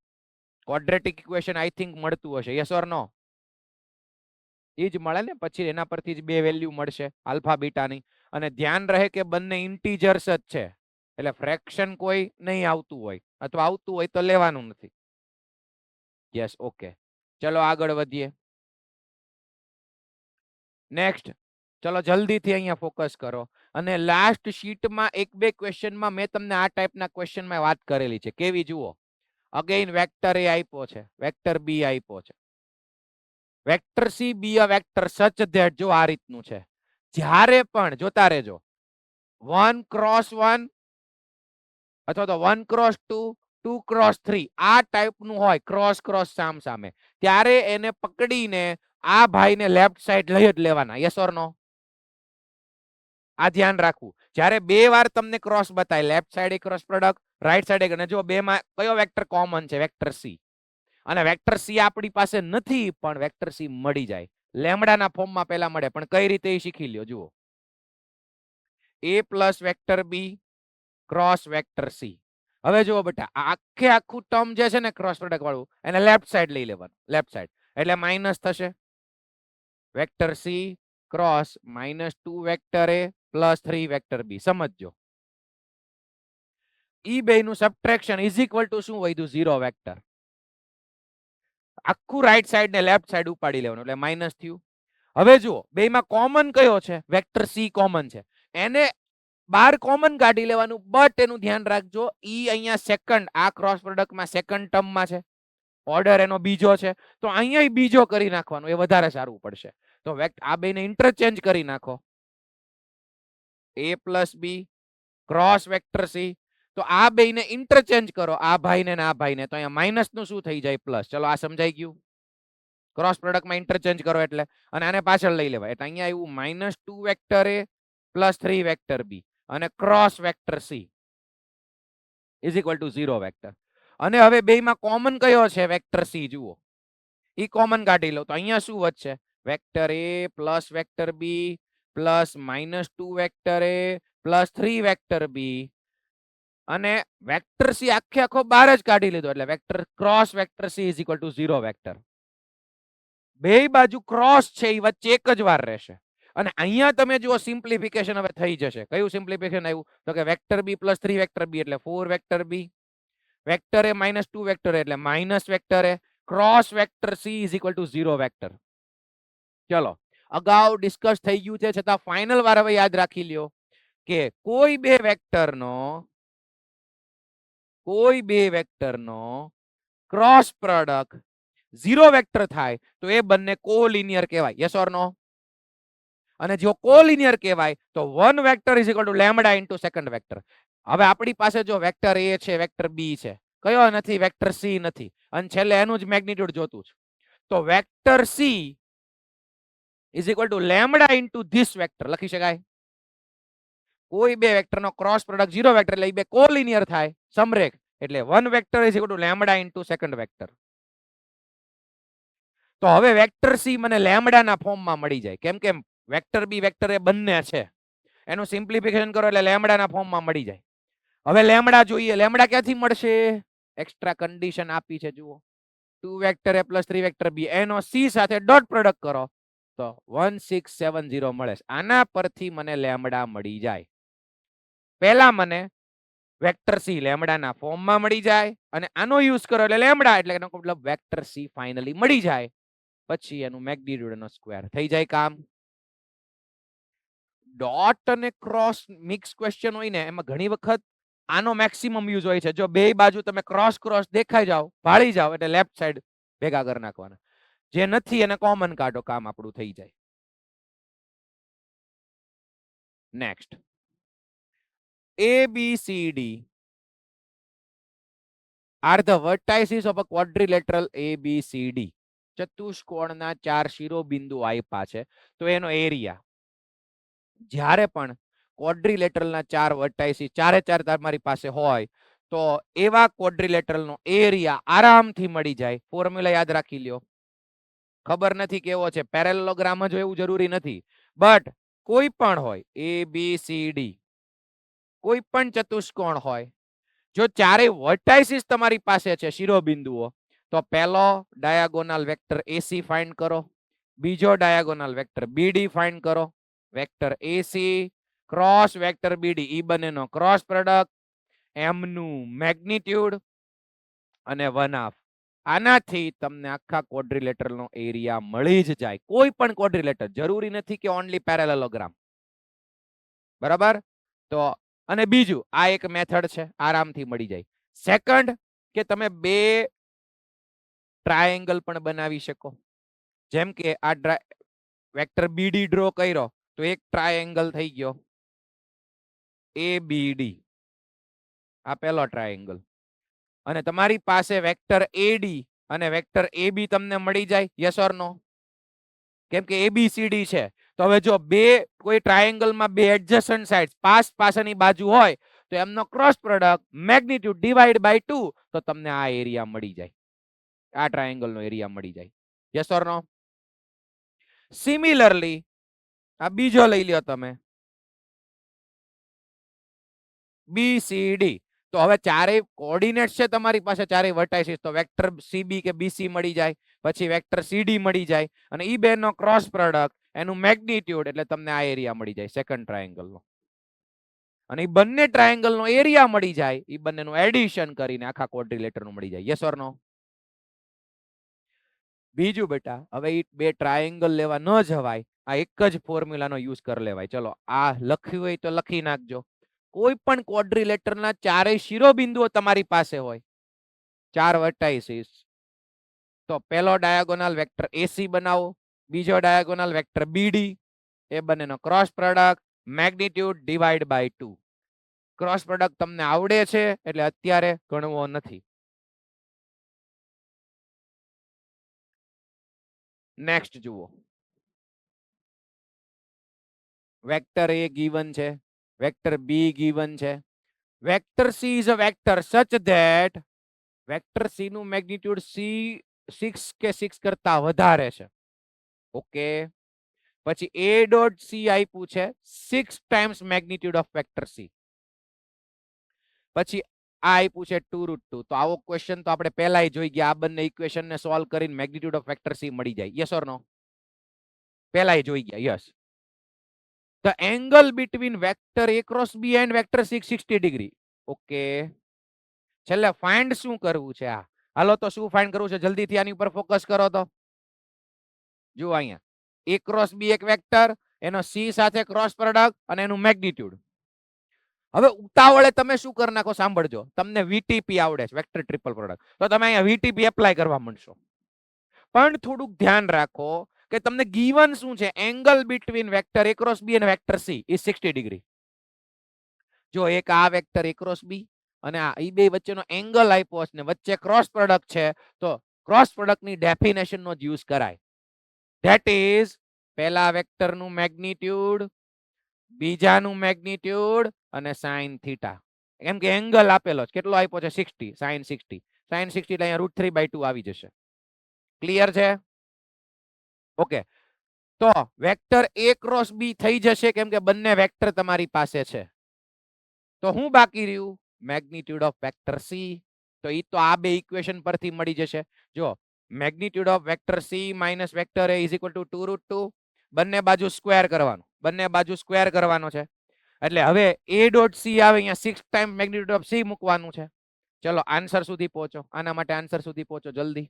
ક્વોડ્રેટિક ઇક્વેશન આઈ થિંક મળતું હશે, યસ ઓર નો? એ જ મળે ને, પછી એના પરથી જ બે વેલ્યુ મળશે આલ્ફા બીટાની. અને ધ્યાન રહે કે બંને ઇન્ટીજર્સ જ છે, એટલે ફ્રેક્શન કોઈ નહીં આવતું હોય, અથવા આવતું હોય તો લેવાનું નથી. યસ, ઓકે, ચલો આગળ વધીએ. નેક્સ્ટ, ચલો જલ્દીથી અહીંયા ફોકસ કરો. અને લાસ્ટ શીટમાં એક બે ક્વેશ્ચનમાં મેં તમને આ ટાઈપના ક્વેશ્ચનમાં વાત કરેલી છે. કેવી જુઓ? અગેઇન વેક્ટર એ આપ્યો છે, વેક્ટર બી આપ્યો છે, vector C B a vector such that, જો આ રીતનું છે. જ્યારે પણ જોતા રહેજો 1 ક્રોસ 1 અથવા તો 1 ક્રોસ 2 2 ક્રોસ 3 આ ટાઈપનું હોય ક્રોસ ક્રોસ સામ સામે, ત્યારે એને પકડીને આ ભાઈને લેફ્ટ સાઈડ લઈ જ લેવાના. યસ ઓર નો? આ ધ્યાન રાખવું. જ્યારે બે વાર તમને ક્રોસ બતાય, left side cross product, right side, અને જો બે માં કયો વેક્ટર કોમન છે? Vector C. અને વેક્ટર સી આપણી પાસે નથી, પણ વેક્ટર સી મળી જાય લેમડાના ફોર્મમાં પહેલા મળે, પણ કઈ રીતે એ શીખી લ્યો. જુઓ, a plus vector B cross vector C. હવે જુઓ બેટા, આખે આખું ટર્મ જે છે ને ક્રોસ પ્રોડક્ટ વાળું, એને લેફ્ટ સાઈડ લઈ લેવાનું. લેફ્ટ સાઈડ એટલે માઇનસ થશે વેક્ટર સી ક્રોસ -2 વેક્ટર એ પ્લસ 3 વેક્ટર બી. સમજજો, ઈ બે નું સબટ્રેક્શન ઇઝ ઇક્વલ ટુ શું વધ્યું? 0 વેક્ટર. આખું રાઈટ સાઈડ ને લેફ્ટ સાઈડ ઉપાડી લેવાનું, એટલે માઇનસ થયું. હવે જુઓ, બેમાં કોમન કયો છે? વેક્ટર સી કોમન છે, એને બાર કોમન કાઢી લેવાનું. બટ એનું ધ્યાન રાખજો, ઈ અહીંયા સેકન્ડ, આ ક્રોસ પ્રોડક્ટમાં સેકન્ડ ટર્મમાં છે, ઓર્ડર એનો બીજો છે, તો અહીંયા બીજો કરી નાખવાનો, એ વધારે સારું પડશે. તો આ બેને ઇન્ટરચેન્જ કરી નાખો, a plus B cross vector C. તો આ બેને ઇન્ટરચેન્જ કરો, આ ભાઈને ને આ ભાઈને, તો અહીંયા માઇનસ નું શું થઈ જાય? પ્લસ. ચલો, આ સમજાઈ ગયું? ક્રોસ પ્રોડક્ટમાં ઇન્ટરચેન્જ કરો એટલે, અને આને પાછળ લઈ લેવાય, એટલે અહીંયા આવ્યું -2 વેક્ટર એ પ્લસ 3 વેક્ટર બી અને cross vector C. Is equal to 0 vector. અને હવે બેયમાં કોમન કયો છે? Vector C. જુઓ, ઈ કોમન કાઢી લો તો અહીંયા શું વધશે? વેક્ટર એ plus vector B plus -2 vector એ પ્લસ 3 વેક્ટર બી, અને વેક્ટર સી આખે આખો બહાર જ કાઢી લીધો એટલે vector cross vector C is equal to 0 vector. બે બાજુ ક્રોસ છે એ વચ્ચે એક જ વાર રહેશે. અને અહીંયા તમે જુઓ સિમ્પ્લિફિકેશન હવે થઈ જશે. કયું સિમ્પ્લિફિકેશન આવ્યું? તો કે vector B plus 3 vector b એટલે 4 વેક્ટર બી, વેક્ટર એ -2 વેક્ટર એટલે minus vector A, cross vector C is equal to 0 vector. ચલો, અગાઉ ડિસ્કસ થઈ ગયું છે છતાં ફાઇનલ વાર હવે યાદ રાખી લ્યો કે કોઈ બે વેક્ટરનો ક્રોસ પ્રોડક્ટ 0 વેક્ટર થાય તો એ બંને કોલિનિયર કહેવાય. યસ ઓર નો? અને જો કોલિનિયર કહેવાય તો 1 vector is equal two lambda into second vector. હવે આપણી પાસે જો વેક્ટર એ છે, વેક્ટર બી છે, કયો નથી? વેક્ટર સી નથી, અને છેલ્લે એનું જ મેગ્નિટ્યુડ જોતું છે. તો vector C is equal two lambda into this vector લખી શકાય. કોઈ બે વેક્ટરનો ક્રોસ પ્રોડક્ટ 0 વેક્ટર એટલે એ બે કોલિનિયર થાય, સમરેખ, એટલે 1 vector is equal two lambda into second vector. તો હવે વેક્ટર સી મને લેમ્બડાના ફોર્મમાં મળી જાય, કેમ કે વેક્ટર બી વેક્ટર એ બંને છે. એનું સિમ્પ્લિફિકેશન કરો એટલે લેમ્બડાના ફોર્મમાં મળી જાય. હવે લેમ્બડા જોઈએ. લેમ્બડા ક્યાંથી મળશે? એક્સ્ટ્રા કન્ડિશન આપી છે, જુઓ. 2 વેક્ટર એ પ્લસ 3 વેક્ટર બી, એનો સી સાથે ડોટ પ્રોડક્ટ કરો તો 1670 મળે. આના પરથી મને લેમ્બડા મળી જાય. પહેલા મને વેક્ટર સી લેમ્બડાના ફોર્મમાં મળી જાય, અને આનો યુઝ કરો એટલે લેમ્બડા, એટલે એનો મતલબ વેક્ટર સી ફાઇનલી મળી જાય. પછી એનું મેગ્નિટ્યુડ નો સ્ક્વેર થઈ જાય કામ. ડોટ અને ક્રોસ મિક્સ ક્વેશ્ચન હોય ને એમાં ઘણી વખત આનો મેક્સિમમ યુઝ હોય છે. જો બે બાજુ તમે ક્રોસ ક્રોસ દેખાઈ જાવ, ભાળી જાવ એટલે લેફ્ટ સાઈડ ભેગા કરી નાખવાના. જે નથી એને કોમન કાઢો, કામ આપણું થઈ જાય. Next, ABCD are the vertices of a quadrilateral ABCD. ચતુષ્કોણના 4 શિરોબિંદુ આપ્યા છે તો એનો એરિયા. જ્યારે પણ ક્વોડ્રિલેટરલના 4 વર્ટાઇસીસ ચારે ચાર તમારી પાસે હોય તો એવા ક્વોડ્રિલેટરલનો એરિયા આરામથી મળી જાય. ફોર્મ્યુલા યાદ રાખી લ્યો. ખબર નથી કેવો છે, પેરેલલોગ્રામ જ એવું જરૂરી નથી, બટ કોઈ પણ હોય ABCD, કોઈ પણ ચતુષ્કોણ હોય, જો ચારેય વર્ટાઇસીસ તમારી પાસે છે શિરોબિંદુઓ, તો પહેલો ડાયાગોનલ વેક્ટર AC ફાઇન્ડ કરો, બીજો ડાયાગોનલ વેક્ટર BD ફાઇન્ડ કરો, vector AC cross vector BD ઈ બંનેનો ક્રોસ પ્રોડક્ટ, એમનું મેગ્નિટ્યુડ અને 1/2. આનાથી તમને આખા ક્વોડ્રિલેટરલનો એરિયા મળી જ જાય. કોઈ પણ ક્વોડ્રિલેટર, જરૂરી નથી કે ઓન્લી પેરેલેલોગ્રામ. બરાબર? તો અને બીજું આ એક મેથડ છે, આરામથી મળી જાય. સેકન્ડ, કે તમે બે ટ્રાયેંગલ પણ બનાવી શકો. જેમ કે આ વેક્ટર BD ડ્રો કર્યો તો એક ટ્રાયેંગલ થઈ ગયો ABD, આ પહેલો ટ્રાયેંગલ. અને તમારી પાસે વેક્ટર AD અને વેક્ટર AB તમને મળી જાય. યસ ઓર નો? કેમ કે ABCD છે. તો હવે જો બે કોઈ ટ્રાયેંગલમાં બે એડજસન્ટ સાઇડ્સ પાસની બાજુ હોય તો એમનો cross product magnitude divide by 2 તો તમને આ એરિયા મળી જાય, આ ટ્રાયેંગલનો એરિયા મળી જાય. Yes or no? સિમિલરલી આ બીજો લઈ લ્યો તમે, BCD. તો હવે ચારેય કોઓર્ડિનેટ્સ છે તમારી પાસે, ચારેય વર્ટાઇસીસ, તો વેક્ટર CB કે BC મળી જાય, પછી વેક્ટર CD મળી જાય, અને ઈ બેનો ક્રોસ પ્રોડક્ટ એનું મેગ્નિટ્યુડ એટલે તમને આ એરિયા મળી જાય સેકન્ડ ટ્રાયેંગલનો. અને ઈ બંને ટ્રાયેંગલનો એરિયા મળી જાય, ઈ બંનેનું એડિશન કરીને આખા ક્વોડ્રિલેટરનું મળી જાય. યસ ઓર નો? બીજું બેટા, હવે ઈ બે ટ્રાયેંગલ લેવા ન જવાય, આ એક જ ફોર્મ્યુલાનો યુઝ કરી લેવાય. ચલો, આ લખ્યું હોય તો લખી નાખજો. કોઈ પણ ક્વોડ્રિલેટરના ચારેય શિરોબિંદુઓ તમારી પાસે હોય, 4 વર્ટાઇસીસ, તો પહેલો ડાયાગોનલ વેક્ટર AC બનાવો, બીજો ડાયાગોનલ વેક્ટર BD, એ બંનેનો cross product magnitude divide by 2. Cross product તમને આવડે છે એટલે અત્યારે ગણવો નથી. નેક્સ્ટ જુઓ, વેક્ટર A ગીવન છે, વેક્ટર B ગીવન છે, vector C is a vector such that vector C નું મેગ્નિટ્યુડ સી 6 કે 6 કરતા વધારે છે. ઓકે, પછી એ ડોટ સી આપ્યું છે 6 times magnitude of vector C. પછી આ આપ્યું છે 2√2. તો આવો ક્વેશ્ચન તો આપણે પહેલા જોઈ ગયા. આ બંને ઇક્વેશન ને સોલ્વ કરીને મેગ્નિટ્યુડ ઓફ વેક્ટર સી મળી જાય. યસ ઓર નો? પહેલા જોઈ ગયા. Yes. The angle between vector a cross b and vector 60 degree. Okay, છેલ્લે ફાઇન્ડ શું કરવું છે? આ હાલો તો શું ફાઇન્ડ કરવું છે? જલ્દીથી આની ઉપર ફોકસ કરો તો. જુઓ અહીંયા a ક્રોસ b એક વેક્ટર, એનો c સાથે ક્રોસ પ્રોડક્ટ અને એનું મેગ્નિટ્યુડ. હવે ઉતાવળે તમે શું કરી નાખો? સાંભળજો, તમને વીટીપી આવડે છે, વેક્ટર ટ્રિપલ પ્રોડક્ટ, તો તમે અહીંયા વીટીપી એપ્લાય કરવા માંડશો. પણ થોડુંક ધ્યાન રાખો કે તમને ગીવન શું છે? Angle between vector a cross b અને વેક્ટર c ઇઝ 60 ડિગ્રી. જો એક આ વેક્ટર a ક્રોસ b અને આ ઈ બે વચ્ચેનો એંગલ આપ્યો છે ને વચ્ચે ક્રોસ પ્રોડક્ટ છે, તો ક્રોસ પ્રોડક્ટની ડેફિનેશનનો જ યુઝ કરાય. ધેટ ઇઝ પહેલા વેક્ટરનું મેગ્નિટ્યુડ, બીજાનું મેગ્નિટ્યુડ અને sin થીટા. કેમ કે એંગલ આપેલો છે, કેટલો આપ્યો છે? 60, sin 60. sin 60 એટલે અહીંયા √3/2 આવી જશે. ક્લિયર છે? ઓકે, તો વેક્ટર a ક્રોસ b થઈ જશે કેમ કે બંને વેક્ટર તમારી પાસે છે. તો હું બાકી રહ્યું? Magnitude of vector c. તો ઈ તો આ બે ઇક્વેશન પરથી મળી જશે. જો magnitude of vector c minus vector a is equal two 2√2. બંને બાજુ સ્ક્વેર કરવાનું, બંને બાજુ સ્ક્વેર કરવાનો છે. એટલે હવે a ડોટ c આવે, અહીંયા 6 ટાઈમ મેગ્નિટ્યુડ ઓફ c મૂકવાનું છે. ચલો આન્સર સુધી પહોંચો. આના માટે આન્સર સુધી પહોંચો જલ્દી.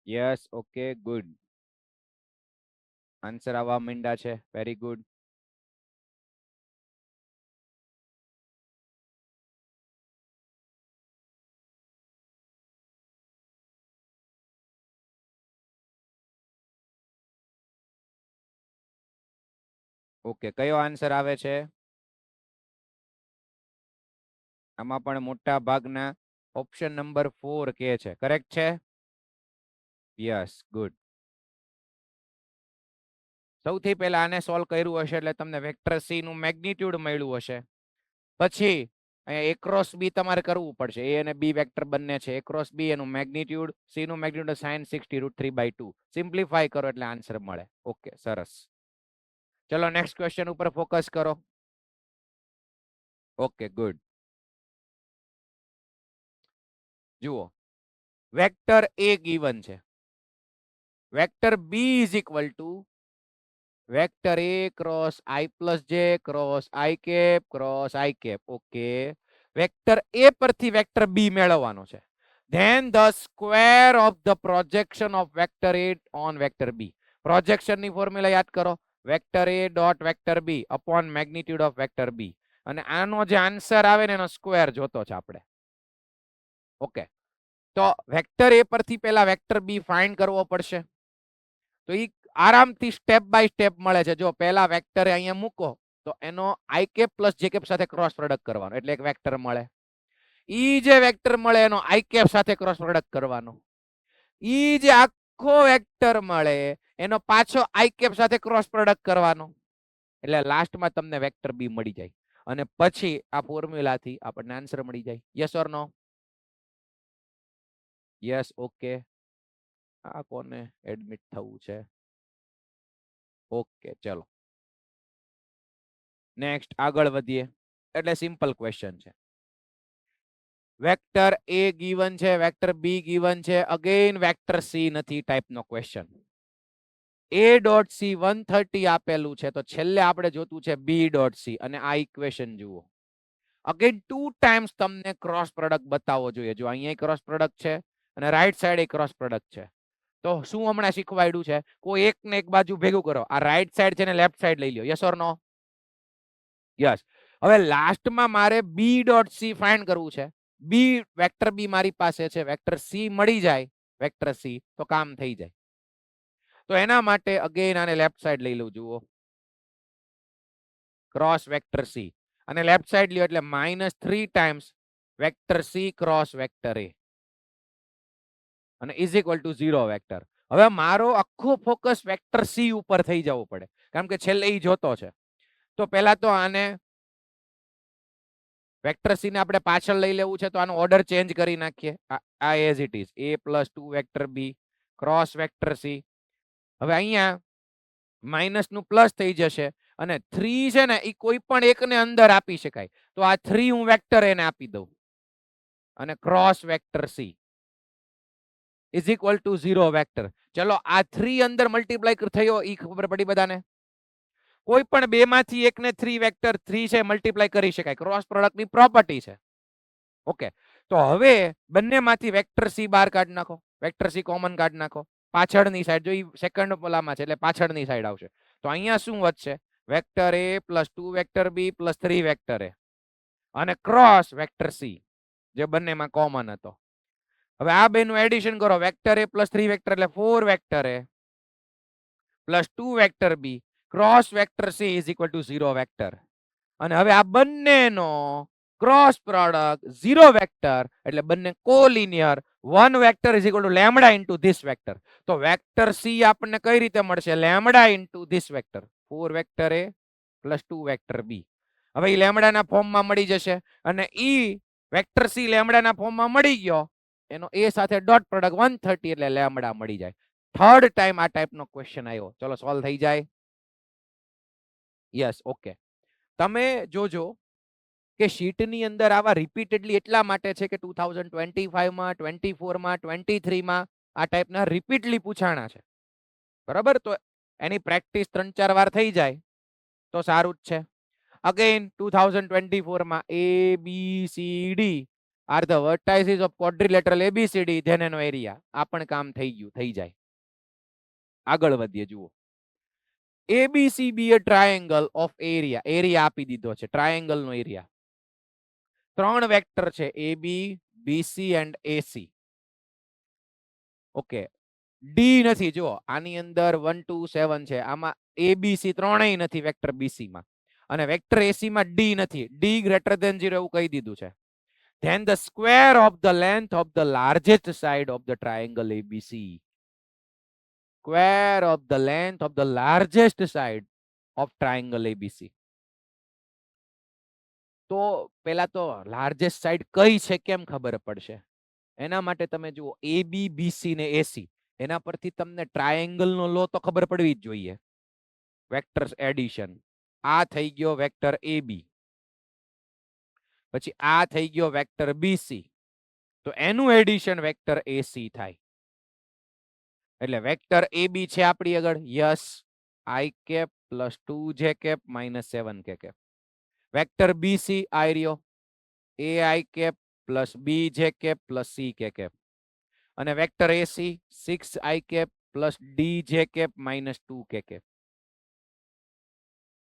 Yes, okay, good. આન્સર આવવા માંડ્યા છે. Very good. ઓકે, કયો આન્સર આવે છે? આમાં પણ મોટા ભાગના ઓપ્શન નંબર 4 કે છે. કરેક્ટ છે? Yes, good. સૌથી પહેલા આને સોલ્વ કર્યું હશે એટલે તમને વેક્ટર સી નું મેગ્નિટ્યુડ મળ્યું હશે. પછી અહીંયા a ક્રોસ b તમારે કરવું પડશે. a અને b વેક્ટર બંને છે. a ક્રોસ b એનું મેગ્નિટ્યુડ, c નું મેગ્નિટ્યુડ sin 60 √3/2. સિમ્પ્લિફાય કરો એટલે આન્સર મળે. ઓકે, સરસ. ચલો નેક્સ્ટ ક્વેશ્ચન ઉપર ફોકસ કરો. Okay, good. જુઓ, વેક્ટર a ગીવન છે, vector b is equal to vector A cross i plus j cross i cap cross i cap. Okay, vector a પરથી વેક્ટર બી મેળવવાનો છે. Then the square of the projection of vector a on vector B. Projection ની formula યાદ કરો, vector A dot vector b upon magnitude of vector બી. અને આનો જે answer આવે ને એનો સ્ક્વેર જોતો છે આપણે. ઓકે, તો વેક્ટર એ પરથી પહેલા વેક્ટર બી ફાઇન્ડ કરવો પડશે. તો ઈ આરામથી સ્ટેપ બાય સ્ટેપ મળે છે. જો પહેલા વેક્ટર અહીંયા મૂકો તો એનો I cap plus J cap સાથે ક્રોસ પ્રોડક્ટ કરવાનો એટલે એક વેક્ટર મળે. ઈ જે વેક્ટર મળે એનો આઈ કેપ સાથે ક્રોસ પ્રોડક્ટ કરવાનો. ઈ જે આખો વેક્ટર મળે એનો પાછો આઈ કેપ સાથે ક્રોસ પ્રોડક્ટ કરવાનો. એટલે લાસ્ટમાં તમને વેક્ટર બી મળી જાય અને પછી આ ફોર્મ્યુલાથી આપણને આન્સર મળી જાય. Yes or no? Yes. Okay, આ કોને એડમિટ થવું છે? ઓકે, ચલો નેક્સ્ટ આગળ વધીએ. એટલે સિમ્પલ ક્વેશ્ચન છે. વેક્ટર એ ગીવન છે, વેક્ટર બી ગીવન છે, અગેન વેક્ટર સી નથી ટાઈપનો ક્વેશ્ચન. એ ડોટ સી 130 આપેલું છે તો છેલ્લે આપણે જોતું છે બી ડોટ સી અને આ ઇક્વેશન જુઓ. અગેન 2 ટાઈમ્સ તમને ક્રોસ પ્રોડક્ટ બતાવવો જોઈએ. જો અહીંયા ક્રોસ પ્રોડક્ટ છે અને રાઈટ સાઈડ એ ક્રોસ પ્રોડક્ટ છે. તો શું હમણાં શીખવાડ્યું છે? કોઈ એક ને એક બાજુ ભેગું કરો. આ રાઈટ સાઈડ છે ને લેફ્ટ સાઈડ લઈ લો. Yes or no? યસ. હવે લાસ્ટમાં મારે બી ડોટ સી ફાઇન્ડ કરવું છે. બી વેક્ટર બી મારી પાસે છે, વેક્ટર સી મળી જાય, વેક્ટર સી તો કામ થઈ જાય. તો એના માટે અગેન આને લેફ્ટ સાઈડ લઈ લઉં. જુઓ, ક્રોસ વેક્ટર સી અને લેફ્ટ સાઈડ લ્યો એટલે -3 times vector C cross vector a અને ઇઝ ઇક્વલ ટુ 0 વેક્ટર. હવે મારો આખો ફોકસ વેક્ટર સી ઉપર થઈ જવો પડે કારણ કે છેલ્લે ઈ જોતો છે. તો પહેલા તો આને વેક્ટર સી ને આપણે પાછળ લઈ લેવું છે તો આનો ઓર્ડર ચેન્જ કરી નાખીએ. આ as it is a + 2 vector B cross vector C. હવે અહીંયા માઇનસ નું પ્લસ થઈ જશે અને 3 છે ને એ કોઈ પણ એકને અંદર આપી શકાય. તો આ 3 હું વેક્ટર એને આપી દઉં અને cross vector C is equal to 0 vector. ચલો આ 3 અંદર મલ્ટીપ્લાય થયો ઈ ખબર પડી બધાને? કોઈ પણ બે માંથી એકને 3 વેક્ટર 3 છે મલ્ટીપ્લાય કરી શકાય. ક્રોસ પ્રોડક્ટની પ્રોપર્ટી છે. ઓકે, તો હવે બંનેમાંથી વેક્ટર સી બહાર કાઢી નાખો. વેક્ટર સી કોમન કાઢી નાખો. પાછળની સાઈડ જો ઈ સેકન્ડ ઓલામાં છે એટલે પાછળની સાઈડ આવશે. તો અહીંયા શું વધશે? Vector a + 2 vector b + 3 vector a અને ક્રોસ વેક્ટર સી જે બંનેમાં કોમન હતો. હવે આ બેનું એડિશન કરો. વેક્ટર a + 3 વેક્ટર એટલે 4 vector a + 2 vector b cross vector C is equal to 0 vector. અને હવે આ બંનેનો ક્રોસ પ્રોડક્ટ 0 વેક્ટર એટલે બંને collinear. 1 vector is equal to lambda into this vector. તો વેક્ટર સી આપણને કઈ રીતે મળશે? Lambda into this vector 4 vector a + 2 vector b. હવે ઈ લેમ્ડાના ફોર્મમાં મળી જશે અને ઈ વેક્ટર સી લેમ્ડાના ફોર્મમાં મળી ગયો. એનો a સાથે ડોટ પ્રોડક્ટ 130 એટલે લેમ્ડા મળી જાય. થર્ડ ટાઈમ આ ટાઈપનો ક્વેશ્ચન આવ્યો. ચલો સોલ્વ થઈ જાય. યસ. ઓકે, તમે જોજો કે શીટની અંદર આવા રિપીટેડલી એટલા માટે છે કે 2025 માં 24 માં 23 માં આ ટાઈપના રિપીટલી પૂછાણા છે. બરાબર, તો એની પ્રેક્ટિસ 3-4 વાર થઈ જાય તો સારું જ છે. અગેન 2024 માં a b c d are the vertices of quadrilateral ABCD then એનો એરિયા. આ પણ કામ થઈ ગયું, થઈ જાય. આગળ વધીએ. જુઓ, ABC be a triangle of area. Area આપી દીધો છે, ટ્રાયેંગલ નો એરિયા. 3 વેક્ટર છે AB, BC and AC. Okay, D નથી. જો આની અંદર 1 2 7 છે, આમાં ABC ત્રણેય નથી વેક્ટર BC માં અને વેક્ટર AC માં ડી નથી. ડી ગ્રેટર ધેન 0 એવું કહી દીધું છે. Then the square of the length of the largest side of the triangle ABC. Square of the length of the largest side of triangle ABC. તો પેલા તો largest side કઈ છે કેમ ખબર પડશે? એના માટે તમે જુઓ AB, BC ને AC એના પરથી તમને ટ્રાયેંગલ નો લો તો ખબર પડવી જ જોઈએ. Vectors addition. આ થઈ ગયો વેક્ટર AB, પછી આ થઈ ગયો વેક્ટર BC, તો એનું એડિશન વેક્ટર AC થાય. એટલે વેક્ટર AB છે આપણી આગળ. Yes, I cap plus 2j cap minus 7k cap. Vector BC આઈ રહ્યો ai cap plus bj cap plus ck cap. અને vector AC 6i cap plus dj cap minus 2k cap.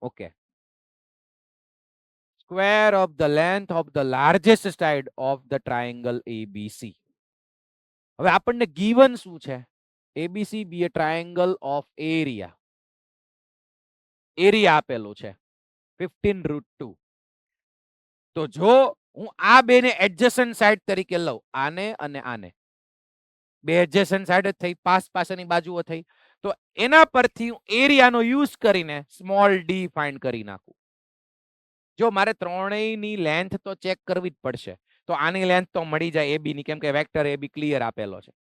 Okay. Square of the length of the largest side of the triangle ABC. હવે આપણને given શું છે? ABC be a triangle of area. Area આપેલું છે 15√2. તો જો હું આ બેને એડજસન્ટ સાઈડ તરીકે લઉં, આને અને આને, બે એડજસન્ટ સાઈડ જ થઈ, પાસેની બાજુઓ થઈ, તો એના પરથી હું એરિયાનો યુઝ કરીને સ્મોલ ડી ફાઇન્ડ કરી નાખું. જો મારે ત્રણેયની લેન્થ તો ચેક કરવી જ પડશે, તો આની લેન્થ તો મળી જાય એબી ની, કેમ કે વેક્ટર એબી ક્લિયર આપેલો છે.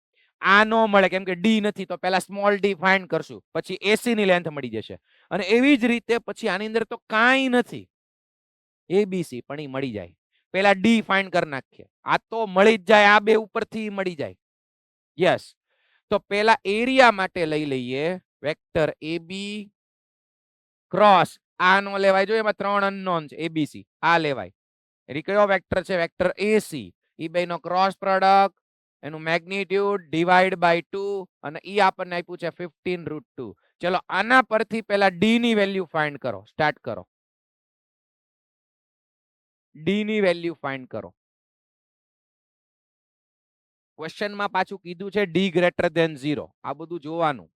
આ નો મળે કેમ કે ડી નથી, તો પહેલા સ્મોલ ડી ફાઇન્ડ કરશું, પછી એસી ની લેન્થ મળી જશે. અને એવી જ રીતે પછી આની અંદર તો કાંઈ નથી, એબીસી પણ એ મળી જાય. પહેલા ડી ફાઇન્ડ કરી નાખીએ, આ તો મળી જ જાય, આ બે ઉપરથી મળી જાય. યસ. તો પહેલા એરિયા માટે લઈ લઈએ વેક્ટર એબી ક્રોસ, આ નો લેવાય, જો એમાં ત્રણ અનનોન છે, એબીસી આ લેવાય. એટલે કયો વેક્ટર છે? વેક્ટર એસી. ઈ બેનો ક્રોસ પ્રોડક્ટ, એનું મેગ્નીટ્યુડ ડિવાઈડ બાય 2, અને ઈ આપણને આપ્યું છે 15√2. ચલો આના પરથી પહેલા ડી ની વેલ્યુ ફાઇન્ડ કરો. સ્ટાર્ટ કરો. ડી ની વેલ્યુ ફાઇન્ડ કરો. ક્વેશ્ચનમાં પાછું કીધું છે ડી ગ્રેટર ધેન 0. આ બધું જોવાનું.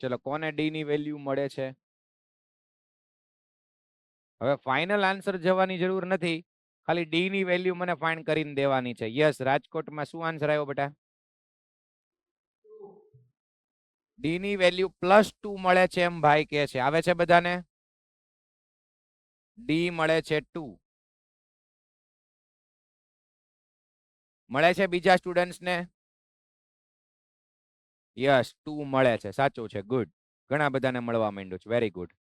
ચલો કોને ડી ની વેલ્યુ મળે છે? હવે ફાઇનલ આન્સર જવાની જરૂર નથી, ખાલી ડી ની વેલ્યુ મને ફાઇન્ડ કરીને દેવાની છે. યસ, રાજકોટમાં શું આન્સર આવ્યો બેટા? ડી ની વેલ્યુ +2 મળે છે એમ ભાઈ કે છે. આવે છે બધાને? ડી મળે છે 2. મળે છે બીજા સ્ટુડન્ટ્સ ને? યસ, 2 મળે છે. સાચું છે. ગુડ. ઘણા બધાને મળવા માંડ્યું છે. Very good.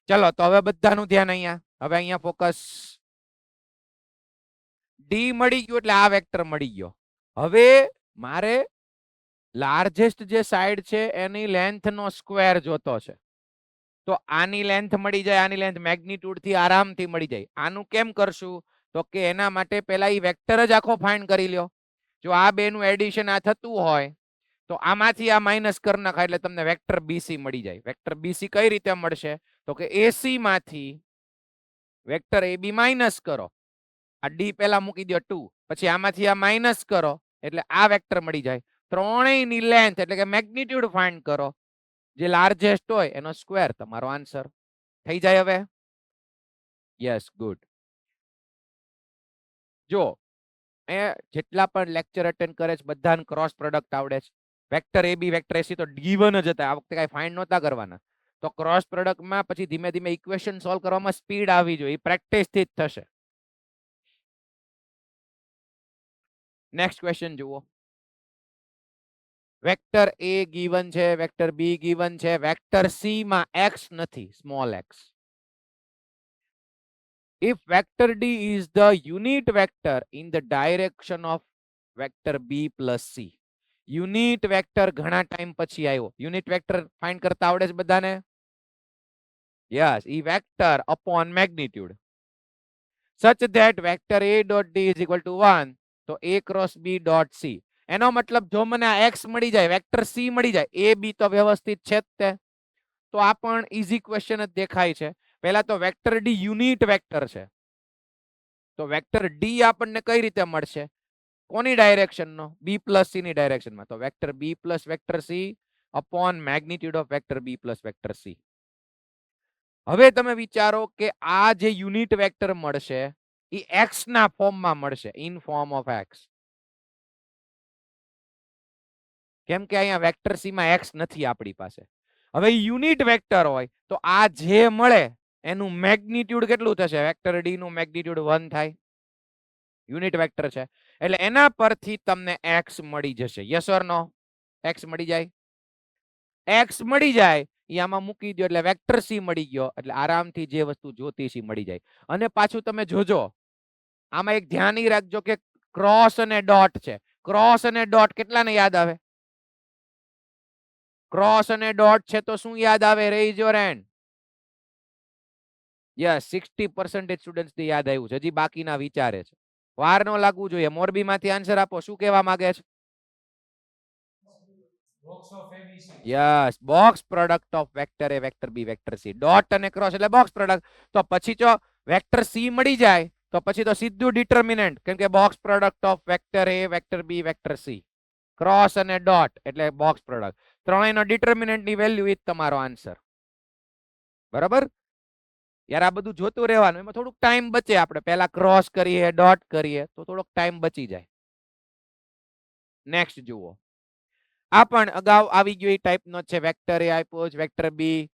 ચલો તો હવે બધાનું ધ્યાન અહીંયા. હવે અહીંયા ફોકસ. ડી મળી ગયું એટલે આ વેક્ટર મળી ગયો. હવે મારે લાર્જેસ્ટ જે સાઈડ છે એની લેન્થ નો સ્ક્વેર જોતો છે. તો આની લેન્થ મળી જાય, આની લેન્થ મેગ્નીટ્યુડ થી આરામથી મળી જાય. આનું કેમ કરશું? તો કે એના માટે પહેલા ઈ વેક્ટર જ આખો ફાઇન્ડ કરી લ્યો. જો આ બેનું એડિશન આ થતું હોય તો આમાંથી આ માઇનસ કરી નાખાય એટલે તમને વેક્ટર બીસી મળી જાય. વેક્ટર બીસી કઈ રીતે મળશે? તો કે એસી માંથી વેક્ટર એબી માઇનસ કરો. આ ડી પહેલા મૂકી દો 2, પછી આમાંથી આ માઇનસ કરો એટલે આ વેક્ટર મળી જાય. ત્રણેયની લેન્થ એટલે કે મેગ્નિટ્યુડ ફાઇન્ડ કરો. જે લાર્જેસ્ટ હોય એનો સ્ક્વેર તમારો આન્સર થઈ જાય. હવે યસ, ગુડ. જો એ જેટલા પણ લેક્ચર અટેન્ડ કરે છે બધાને ક્રોસ પ્રોડક્ટ આવડે છે. વેક્ટર એ બી વેક્ટર એસી તો ગીવન જ હતા, આ વખતે કઈ ફાઇન્ડ નહોતા કરવાના. તો ક્રોસ પ્રોડક્ટમાં પછી ધીમે ધીમે ઇક્વેશન સોલ્વ કરવામાં સ્પીડ આવી જોઈએ, પ્રેક્ટિસ થી જ થશે. નેક્સ્ટ ક્વેશ્ચન જુઓ. વેક્ટર એ ગીવન છે, વેક્ટર બી ગીવન છે, વેક્ટર સી માં એક્સ નથી, small x. If vector D is the unit vector in the direction of vector B plus C. Unit vector ઘણા ટાઈમ પછી આવ્યો. યુનિટ વેક્ટર ફાઇન્ડ કરતા આવડે છે બધાને? Yes, E vector upon magnitude. such that vector A dot D is equal to 1 તો A cross B dot C. એનો મતલબ જો મને આ x મળી જાય, વેક્ટર C મળી જાય, A B તો વ્યવસ્થિત છે જ તે, તો આ પણ ઈઝી ક્વેશ્ચન જ દેખાય છે. પહેલા તો વેક્ટર ડી યુનિટ વેક્ટર છે, તો વેક્ટર ડી આપણને કઈ રીતે મળશે? કોની ડાયરેક્શન નો? બી પ્લસ સી ની ડાયરેક્શન માં. તો vector B plus vector C upon magnitude of vector B plus vector C. હવે તમે વિચારો કે આ જે યુનિટ વેક્ટર મળશે એ એક્સ ના ફોર્મમાં મળશે, ઇન ફોર્મ ઓફ એક્સ. કેમ કે અહીંયા વેક્ટર સી માં એક્સ નથી આપણી પાસે. હવે યુનિટ વેક્ટર હોય તો આ જે મળે એનું મેગ્નિટ્યુડ કેટલું થશે? વેક્ટર ડી નું મેગ્નિટ્યુડ 1 થાય, યુનિટ વેક્ટર છે એટલે એના પરથી તમને x મળી જશે. Yes or no? x મળી જાય. x મળી જાય એ આમાં મૂકી દો એટલે વેક્ટર સી મળી ગયો, એટલે આરામથી જે વસ્તુ જોતી છે મળી જાય. અને પાછું તમે જોજો આમાં એક ધ્યાન રાખજો કે ક્રોસ અને ડોટ છે. ક્રોસ અને ડોટ કેટલાને યાદ આવે? ક્રોસ અને ડોટ છે તો શું યાદ આવે? Raise your hand. Yes, 60% students ને યાદ આવ્યું છે, હજી બાકીના વિચારે છે. વાર ન લાગવું જોઈએ. મોરબી માંથી આન્સર આપો, શું કહેવા માંગે છે? Yes, box product of vector A vector B vector C. Dot અને ક્રોસ એટલે બોક્સ પ્રોડક્ટ. તો પછી જો વેક્ટર સી મળી જાય તો પછી તો સીધું ડિટર્મિનન્ટ, કેમ કે box product of vector A vector B vector C. Cross અને ડોટ એટલે બોક્સ પ્રોડક્ટ. ત્રણેયનો ડિટર્મિનન્ટ ની વેલ્યુ ઈ તમારો આન્સર. બરાબર? યાર આ બધું જોતું રહેવાનું, એમાં થોડુંક ટાઈમ બચે. આપણે પહેલા ક્રોસ કરીએ, ડોટ કરીએ તો થોડોક ટાઈમ બચી જાય. નેક્સ્ટ જુઓ. આ પણ અગાઉ આવી ગયો એ ટાઈપનો છે. વેક્ટર એ આપ્યો છે, વેક્ટર બી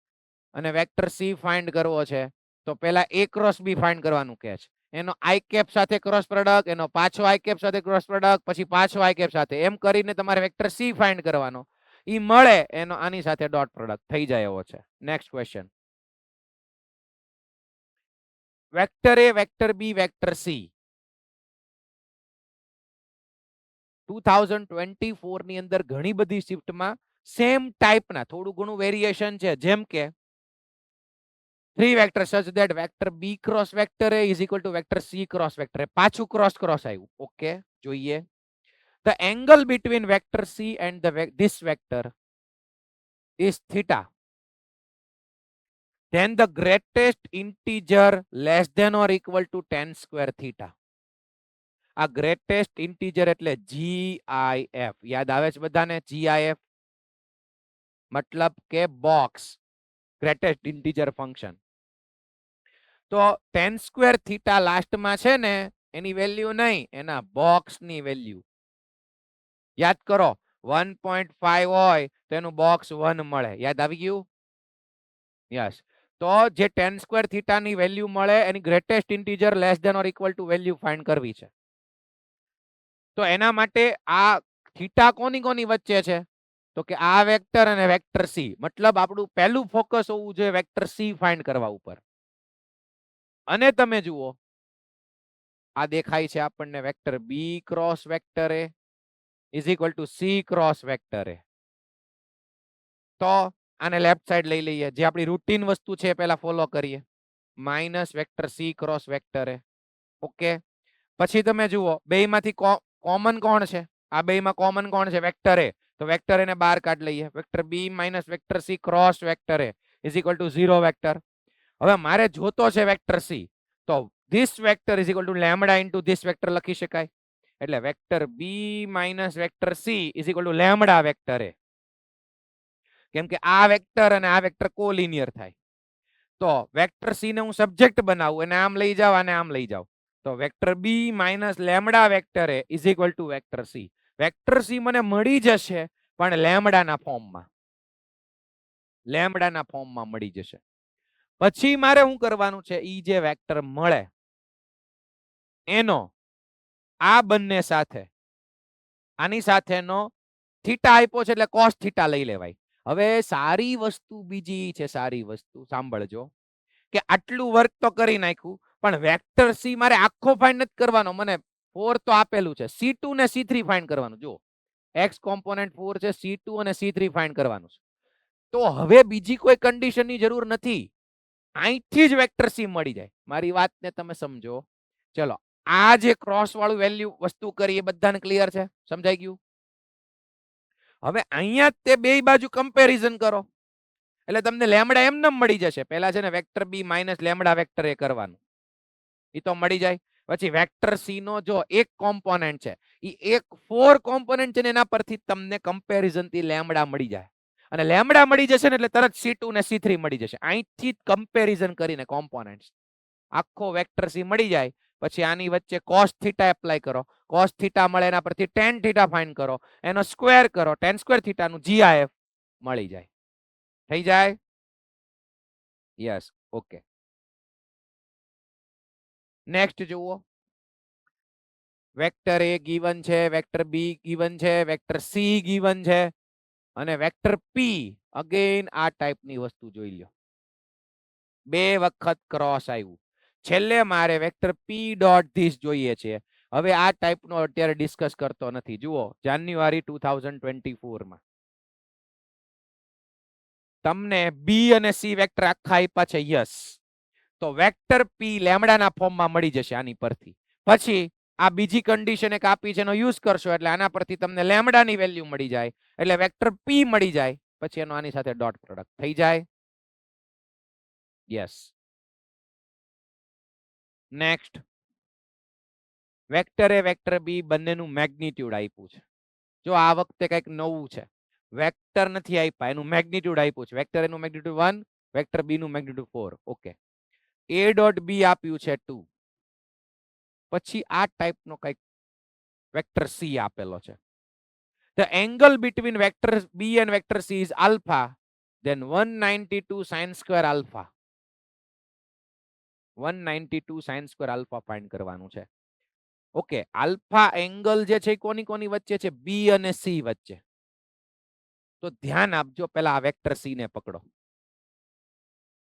અને વેક્ટર સી ફાઇન્ડ કરવો છે. તો પહેલા એ ક્રોસ બી ફાઇન્ડ કરવાનું કહે છે. એનો આઈ કેપ સાથે ક્રોસ પ્રોડક્ટ, એનો પાછો આઈ કેપ સાથે ક્રોસ પ્રોડક્ટ, પછી પાછો આઈ કેપ સાથે, એમ કરીને તમારે વેક્ટર સી ફાઇન્ડ કરવાનો. ઈ મળે એનો આની સાથે ડોટ પ્રોડક્ટ થઈ જાય એવો છે. Next question. Vector A vector B vector C 2024 ની અંદર ઘણી બધી શિફ્ટમાં સેમ ટાઈપના થોડું ઘણું વેરિએશન છે. જેમ કે 3 vector such that vector B cross vector A is equal to vector C cross vector a. પાછું ક્રોસ ક્રોસ આવ્યું. ઓકે, જોઈએ. The angle between vector C and this vector is theta. Then the greatest integer less than or equal to tan square theta. આ greatest integer એટલે GIF. યાદ આવે છે બધાને? GIF મતલબ કે બોક્સ, ગ્રેટેસ્ટ ઇન્ટીજર ફંક્શન. તો tan સ્ક્વેર થીટા લાસ્ટમાં છે ને, એની વેલ્યુ નહીં, એના બોક્સની વેલ્યુ. યાદ કરો 1.5 હોય તો એનું બોક્સ 1 મળે. યાદ આવી ગયું? યસ. તો જે tan સ્ક્વેર થીટા ની વેલ્યુ મળે એની greatest integer less than or equal to value find કરવી છે. તો એના માટે આ થીટા કોની કોની વચ્ચે છે? તો કે આ વેક્ટર અને વેક્ટર સી. મતલબ આપણું પહેલું ફોકસ હોવું જોઈએ વેક્ટર સી ફાઇન્ડ કરવા ઉપર. અને તમે જુઓ આ દેખાય છે આપણને vector B cross vector A is equal to C cross vector a. તો આને લેફ્ટ સાઈડ લઈ લઈએ. જે આપણી રૂટીન વસ્તુ છે પહેલા ફોલો કરીએ. Minus vector C cross vector a. Okay, પછી તમે જુઓ બેયમાંથી કોમન કોણ છે? આ બેયમાં કોમન કોણ છે? Vector a. તો વેક્ટર એને બહાર કાઢ લઈએ. Vector B minus vector C cross vector A is equal to 0 vector. હવે મારે જોતો છે વેક્ટર સી, તો this vector is equal to lambda into this vector લખી શકાય. એટલે vector B minus vector C is equal to lambda vector a. કેમ કે આ વેક્ટર અને આ વેક્ટર કોલિનિયર થાય. તો વેક્ટર સી ને હું સબ્જેક્ટ બનાવું અને આમ લઈ જાવ અને આમ લઈ જાવ તો vector B minus lambda vector A is equal to vector C. Vector C મને મળી જશે પણ લેમડાના ફોર્મમાં. લેમડાના ફોર્મમાં મળી જશે. પછી મારે શું કરવાનું છે? ઈ જે વેક્ટર મળે એનો આ બંને સાથે આની સાથેનો થીટા આપ્યો છે એટલે કોસ થીટા લઈ લેવાય. હવે સારી વસ્તુ બીજી છે, સારી વસ્તુ સાંભળજો કે આટલું વર્ક તો કરી નાખ્યું પણ વેક્ટર સી મારે આખો ફાઇન્ડ નથી કરવાનો. મને 4 તો આપેલું છે, C2 ને C3 ફાઇન્ડ કરવાનું. જો x કોમ્પોનન્ટ 4 છે, C2 અને C3 ફાઇન્ડ કરવાનું છે. તો હવે બીજી કોઈ કન્ડિશનની જરૂર નથી, અહીંથી જ વેક્ટર સી મળી જાય. મારી વાતને તમે સમજો. ચલો આ જે ક્રોસ વાળું વેલ્યુ વસ્તુ કરી એ બધાને ક્લિયર છે, સમજાઈ ગયું? હવે અહીંયા તે બે બાજુ કમ્પેરિઝન કરો એટલે તમને લેમડા એમને મળી જશે. પહેલા છે ને વેક્ટર બી માઇનસ લેમડા વેક્ટર એ કરવાનું, એ તો મળી જાય. પછી વેક્ટર સી નો જો એક કોમ્પોનન્ટ છે, એ એક 4 કોમ્પોનન્ટ છે ને એના પરથી તમને કમ્પેરિઝન થી લેમડા મળી જાય. અને લેમડા મળી જશે ને એટલે તરત C2 ને C3 મળી જશે. અહીંથી કમ્પેરિઝન કરીને કોમ્પોનન્ટ્સ આખો વેક્ટર સી મળી જાય. પછી આની વચ્ચે cos થીટા એપ્લાય કરો, cos થીટા મળે એના પરથી tan થીટા ફાઇન્ડ કરો, એનો સ્ક્વેર કરો, tan સ્ક્વેર થીટા નું GIF મળી જાય. થઈ જાય? Yes, okay. નેક્સ્ટ જુઓ. વેક્ટર એ ગીવન છે, વેક્ટર બી ગીવન છે, વેક્ટર સી ગીવન છે અને વેક્ટર પી અગેન આ ટાઈપની વસ્તુ જોઈ લ્યો. બે વખત ક્રોસ આવ્યું. છેલ્લે મારે વેક્ટર પી ડોટ ધીસ જોઈએ છે. હવે આ ટાઈપનો અત્યારે ડિસ્કસ કરતો નથી. જુઓ જાન્યુઆરી 2024 માં તમને બી અને સી વેક્ટર આખા આપ્યા છે. યસ, તો વેક્ટર પી લેમડાના ફોર્મમાં મળી જશે આની પરથી. પછી આ બીજી કન્ડિશન એક આપી છે એનો યુઝ કરશો એટલે આના પરથી તમને લેમડાની વેલ્યુ મળી જાય એટલે વેક્ટર પી મળી જાય. પછી એનો આની સાથે ડોટ પ્રોડક્ટ થઈ જાય. Yes. Next, vector A vector બી બંનેનું મેગ્નિટ્યુડ આપ્યું છે. જો આ વખતે કંઈક નવું છે, વેક્ટર નથી આપ્યા, એનું મેગ્નિટ્યુડ આપ્યું છે. વેક્ટર એનું મેગ્નિટ્યુડ 1, વેક્ટર બી નું મેગ્નિટ્યુડ 4. ઓકે. a ડોટ બી આપ્યું છે 2. પછી આ ટાઈપનો કંઈક વેક્ટર સી આપેલો છે. The angle between vector b and vector c is alpha, then 192 sin square alpha. 192 sin square alpha find કરવાનું છે. ઓકે, આલ્ફા એંગલ જે છે કોની કોની વચ્ચે છે? બી અને સી વચ્ચે. તો ધ્યાન આપજો, પહેલા આ વેક્ટર સી ને પકડો.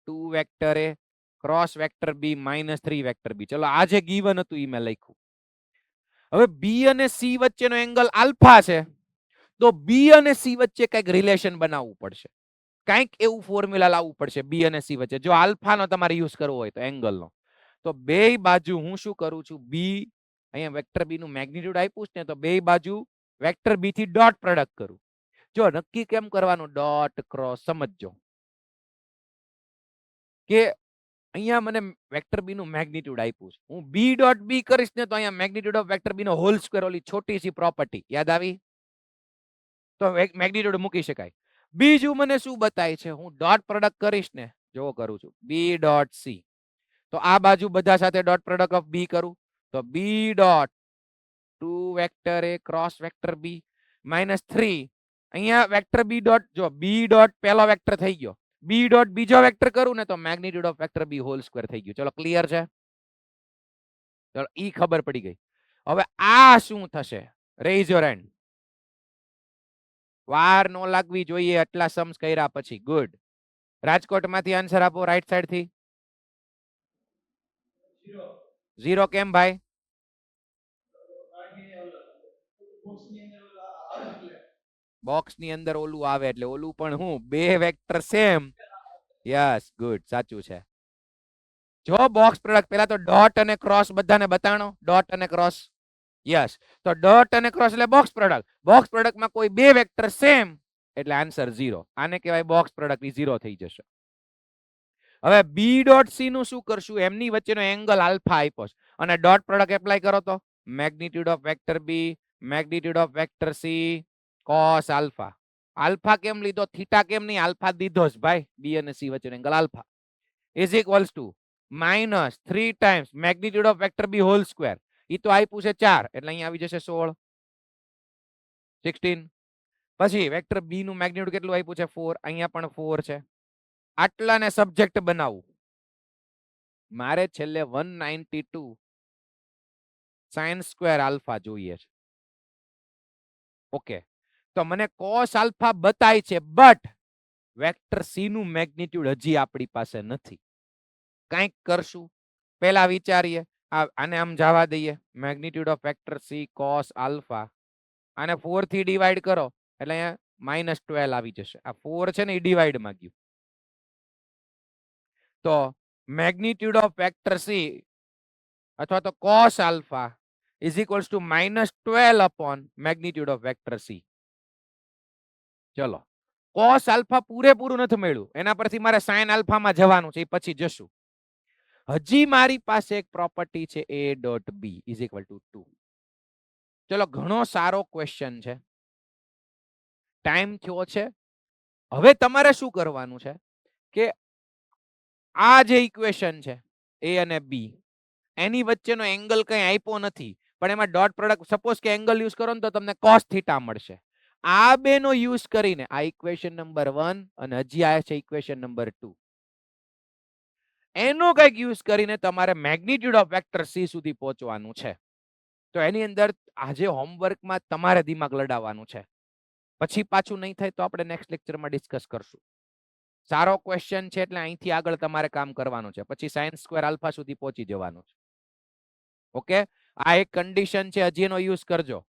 2 વેક્ટર એ ક્રોસ વેક્ટર બી માઇનસ 3 વેક્ટર બી. ચલો આ જે ગીવન હતું ઈ મેં લખ્યું. હવે બી અને સી વચ્ચેનો એંગલ આલ્ફા છે તો બી અને સી વચ્ચે કંઈક રિલેશન બનાવવું પડશે, કંઈક એવું ફોર્મ્યુલા લાવવું પડશે બી અને સી વચ્ચે. જો આલ્ફાનો તમારે યુઝ કરવો હોય તો એંગલનો, તો બે બાજુ હું શું કરું છું? બી અહીંયા વેક્ટર બી નું મેગ્નિટ્યુડ આપ્યું છે ને, તો બે બાજુ વેક્ટર બી થી ડોટ પ્રોડક્ટ કરું. જો નક્કી કેમ કરવાનું? Dot cross. સમજજો કે અહીંયા મને વેક્ટર બી નું મેગ્નિટ્યુડ આપ્યું છે, હું બી ડોટ બી કરીશ ને તો અહીંયા મેગ્નિટ્યુડ ઓફ વેક્ટર બી નો હોલ સ્ક્વેર, ઓલી છોટી સી પ્રોપર્ટી યાદ આવી તો મેગ્નિટ્યુડ મૂકી શકાય. બીજું મને શું બતાય છે? હું ડોટ પ્રોડક્ટ કરીશ ને, જો કરું છું બી ડોટ સી, તો આ બાજુ બધા સાથે ડોટ પ્રોડક્ટ ઓફ બી કરું તો બી ડોટ 2 વેક્ટર એ ક્રોસ વેક્ટર બી માઇનસ 3. અહીંયા વેક્ટર બી ડોટ, જો બી ડોટ પહેલો વેક્ટર થઈ ગયો, બી ડોટ બીજો વેક્ટર કરું ને તો magnitude of vector B whole square થઈ ગયું. ચલો ક્લિયર છે? ચલો ઈ ખબર પડી ગઈ. હવે આ શું થશે? Raise your hand. વાર નો લાગવી જોઈએ આટલા सम्स કર્યા પછી. ગુડ. રાજકોટમાંથી આન્સર આપો રાઈટ સાઈડ થી. 0 કેમ ભાઈ? બોક્સ ની અંદર ઓલું આવે એટલે ઓલું પણ હું બે વેક્ટર સેમ. યસ, ગુડ, સાચું છે. જો બોક્સ પ્રોડક્ટ પહેલા તો ડોટ અને ક્રોસ બધાને બતાણો, ડોટ અને ક્રોસ. યસ, તો ડોટ અને ક્રોસ એટલે બોક્સ પ્રોડક્ટ. બોક્સ પ્રોડક્ટમાં કોઈ બે વેક્ટર સેમ એટલે આન્સર 0. આને કહેવાય બોક્સ પ્રોડક્ટ, ઈ 0 થઈ જશે. હવે બી ડોટ સી નું શું કરશું? એમની વચ્ચેનો એંગલ આલ્ફા આપ્યો છે અને ડોટ પ્રોડક્ટ એપ્લાય કરો તો magnitude of vector B, magnitude of vector C, cos alpha. Alpha કેમ લીધો, થીટા કેમ નહીં, આલ્ફા દીધો જ ભાઈ, બી અને સી વચ્ચેનો angle alpha is equals to minus 3 times magnitude of vector B whole square. ઈ તો આપ્યું છે 4 એટલે અહીંયા આવી જશે 16 16. પછી વેક્ટર બી નું મેગ્નિટ્યુડ કેટલું આપ્યું છે 4, અહીંયા પણ 4 છે. આટલાને સબ્જેક્ટ બનાવવું, મારે છેલ્લે 192 સાઇન સ્ક્વેર આલ્ફા જોઈએ છે. ઓકે, તો મને કોસ આલ્ફા બતાય છે, બટ વેક્ટર સી નું મેગ્નિટ્યુડ હજી આપણી પાસે નથી. કંઈક કરશું, પહેલા વિચારીએ. આને આમ જવા દઈએ, magnitude of vector C cos alpha, આને 4 થી ડિવાઈડ કરો એટલે અહીંયા -12 આવી જશે. આ 4 છે ને એ ડિવાઈડ માં ગયું, તો મેગ્નિટ્યુડ ઓફ વેક્ટર સી અથવા તો cos alpha is equals two -12 upon magnitude of vector C. ચલો, કોસ આલ્ફા પૂરેપૂરું નથી મળ્યું, એના પરથી મારે સાઇન આલ્ફામાં જવાનું છે, એ પછી જશું. હજી મારી પાસે એક પ્રોપર્ટી છે a dot b is equal two 2. ચલો, ઘણો સારો ક્વેશ્ચન છે, ટાઈમ થયો છે. હવે તમારે શું કરવાનું છે કે આ જે ઇક્વેશન છે a અને b, એની વચ્ચેનો એંગલ કઈ આપ્યો નથી, પણ એમાં ડોટ પ્રોડક્ટ, સપોઝ કે એંગલ યુઝ કરો ને તો તમને cos થીટા મળશે. આ બેનો યુઝ કરીને આ ઇક્વેશન નંબર 1 અને હજી આ છે ઇક્વેશન નંબર 2, એનો કંઈક યુઝ કરીને તમારે મેગ્નિટ્યુડ ઓફ વેક્ટર સી સુધી પહોંચવાનું છે. તો એની અંદર આજે હોમવર્કમાં તમારે દિમાગ લડાવવાનું છે. પછી પાછું નહીં થાય તો આપણે નેક્સ્ટ લેક્ચરમાં ડિસ્કસ કરશું. સારો ક્વેશ્ચન છે એટલે અહીંથી આગળ તમારે કામ કરવાનું છે, પછી સાઇન સ્ક્વેર આલ્ફા સુધી પહોંચી જવાનું છે. ઓકે, આ એક કન્ડિશન છે, હજી એનો યુઝ કરજો.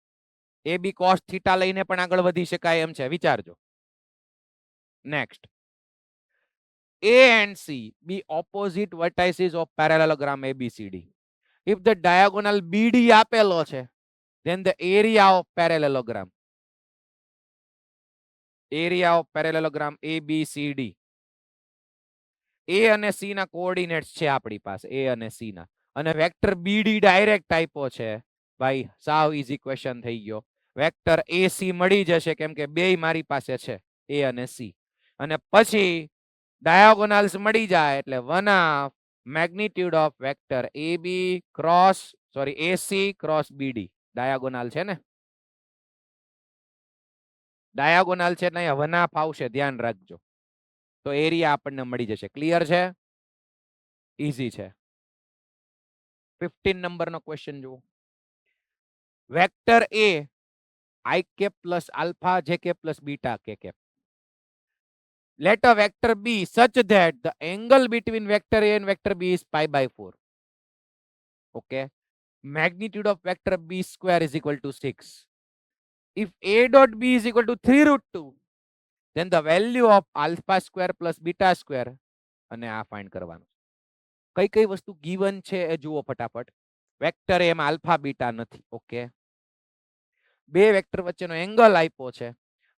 એ બી કોસ થીટા લઈને પણ આગળ વધી શકાય એમ છે, વિચારજો. Next, A and C be opposite vertices of parallelogram ABCD. If the diagonal BD આપેલો છે, then the area of parallelogram ABCD. A અને C ના કોઓર્ડિનેટ્સ છે આપણી પાસે, A અને C ના, અને વેક્ટર BD ડાયરેક્ટ આપ્યો છે ભાઈ, સાવ ઈઝી ક્વેશ્ચન થઈ ગયો. વેક્ટર AC મળી જશે કેમ કે બેય મારી પાસે છે, A અને C. અને પછી ડાયાગોનલ્સ મળી જાય એટલે 1/2 magnitude of vector AB cross AC cross BD. Diagonal છે ને, ડાયાગોનલ છે એટલે અહીંયા 1/2 આવશે, ધ્યાન રાખજો. તો એરિયા આપણને મળી જશે. ક્લિયર છે, ઈઝી છે. 15 નંબરનો ક્વેશ્ચન જુઓ. Vector A I cap plus alpha j cap plus beta k cap. Let a vector B such that the angle between vector A and vector B is pi/4. Okay. Magnitude of vector B square is equal to 6. If A dot B is equal to 3√2, then the value of alpha square plus beta square, અને આ find કરવાનું. કઈ કઈ વસ્તુ given છે એ જુઓ ફટાફટ. Vector એમાં આલ્ફા બીટા નથી. ઓકે, બે વેક્ટર વચ્ચેનો એંગલ આપ્યો છે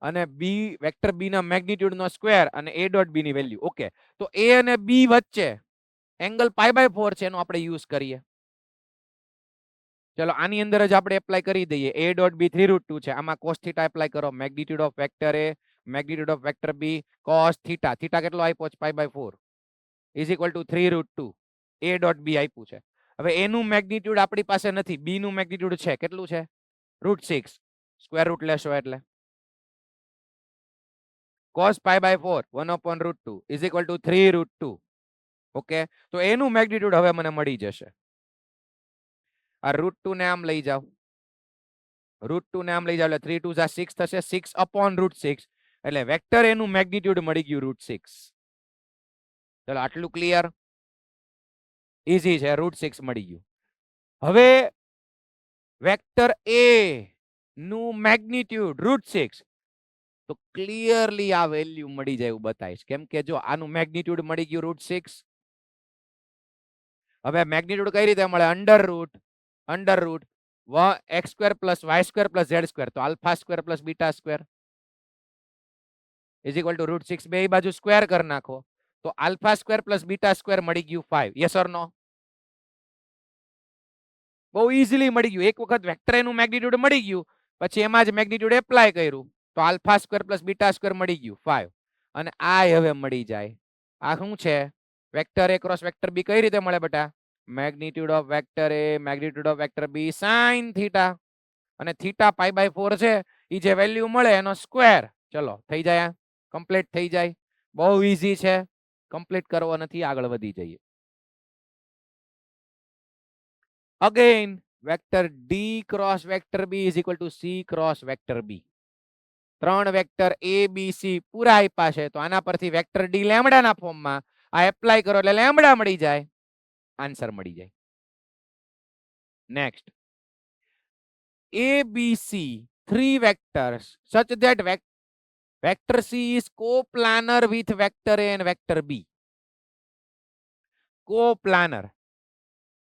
અને બી વેક્ટર બી ના મેગ્નિટ્યુડ નો સ્ક્વેર અને a ડોટ બી ની વેલ્યુ. ઓકે, તો a અને b વચ્ચે એંગલ π/4 છે, એનો આપણે યુઝ કરીએ. ચલો, આની અંદર જ આપણે એપ્લાય કરી દઈએ. a ડોટ બી 3√2 છે, આમાં cos થીટા એપ્લાય કરો. Magnitude of vector a magnitude of vector b cos theta, theta કેટલો આપ્યો છે π/4 is equal to 3√2. a dot બી આપ્યું છે. હવે a નું મેગ્નિટ્યુડ આપણી પાસે નથી, b નું મેગ્નિટ્યુડ છે, કેટલું છે √6. સ્ક્વેર રૂટ લેશો એટલે cos π/4 1/√2 is equal to 3√2. Okay, તો એનું મેગ્નિટ્યુડ હવે મને મળી જશે. આ √2 ને આમ લઈ જાઓ, √2 ને આમ લઈ જાઓ એટલે 3 2 6 થશે, 6/√6 એટલે વેક્ટર એનું મેગ્નિટ્યુડ મળી ગયું √6. ચલો, આટલું ક્લિયર, ઈઝી છે, √6 મળી ગયું. હવે વેક્ટર A નું મેગ્નિટ્યુડ √6, તો ક્લિયરલી આ વેલ્યુ મળી જાય એવું બતાવીશ, કેમ કે જો આનું મેગ્નિટ્યુડ મળી ગયું √6. હવે મેગ્નિટ્યુડ કઈ રીતે મળે? Under route x² + y² + z², તો alpha square plus beta square is equal to √6. બે બાજુ સ્ક્વેર કરી નાખો તો alpha square plus beta square મળી ગયું 5. યસ ઓર નો? બહુ ઇઝીલી મળી ગયું. એક વખત વેક્ટર એનું મેગ્નિટ્યુડ મળી ગયું પછી એમાં જ મેગ્નિટ્યુડ એપ્લાય કર્યું તો alpha square plus beta square મળી ગયું 5. અને આ હવે મળી જાય. આ શું છે? વેક્ટર એ ક્રોસ વેક્ટર બી કઈ રીતે મળે બેટા? Magnitude of vector A magnitude of vector B sin theta. અને થીટા પાઈ બાય 4 છે એ જે વેલ્યુ મળે એનો સ્ક્વેર. ચલો થઈ જાય, કમ્પ્લીટ થઈ જાય. બહુ ઈઝી છે, કમ્પ્લીટ કરવો નથી, આગળ વધી જઈએ. Again vector D cross vector B is equal to C cross vector B. 3 vector A B C પૂરા આપ્યા છે તો આના પરથી વેક્ટર ડી લેમ્ડાના ફોર્મમાં આ એપ્લાય કરો એટલે લેમ્ડા મળી જાય, આન્સર મળી જાય. Next, A, B, C, 3 vectors such that vector C is coplanar with vector A and vector B. Coplanar.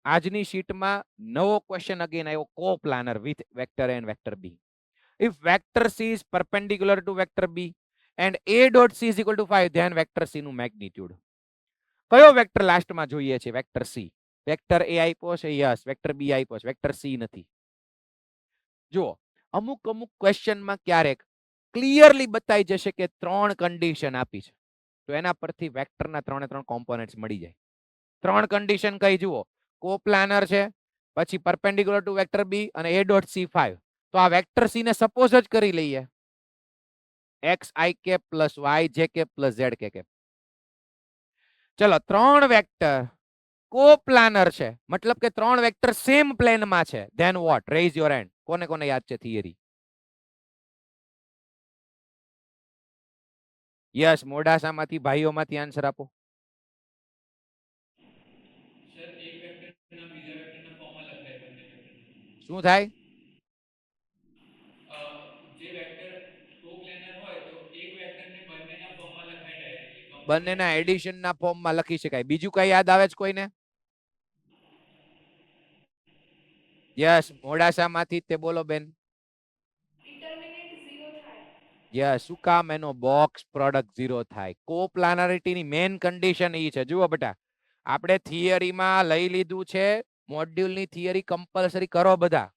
આજની શીટમાં નવો ક્વેશ્ચન અગેન આવ્યો, coplanar with vector A and vector B. If vector C is perpendicular to vector B and A dot C is equal to 5, then vector C નું magnitude. કયો vector લાસ્ટમાં જોઈએ છે? Vector C. Vector A આપ્યો છે, yes. Vector B આપ્યો છે, vector C નથી. જુઓ, અમુક ક્વેશ્ચનમાં ક્યારેક ક્લિયરલી બતાઈ જશે કે 3 કન્ડિશન આપી છે તો એના પરથી વેક્ટરના 3 કોમ્પોનેન્ટ્સ મળી જાય. 3 કન્ડિશન કઈ જુઓ, કોપ્લાનર છે, પછી પરપેન્ડિક્યુલર ટુ વેક્ટર બી અને a ડોટ c 5. તો આ વેક્ટર c ને સપોઝ જ કરી લઈએ x i cap plus y j cap plus z cap. ચલો 3 વેક્ટર કોપ્લાનર છે મતલબ કે 3 વેક્ટર સેમ પ્લેનમાં છે. Then what? Raise your hand. કોને કોને યાદ છે થિયરી? યસ, મોડાસામાંથી ભાઈઓમાંથી આન્સર આપો. શું થાય? બંનેના એડિશનના ફોર્મમાં લખી શકાય. બીજું કઈ યાદ આવે છે કોઈને? યસ, મોડાસામાંથી તે બોલો બેન. યસ, શું કામ? એનો બોક્સ પ્રોડક્ટ 0 થાય. કોપ્લાનરિટીની મેઇન કન્ડિશન એ છે. જુઓ બેટા, આપણે થિયરીમાં લઈ લીધું છે, મોડ્યુલની થિયરી કમ્પલસરી કરો બધા.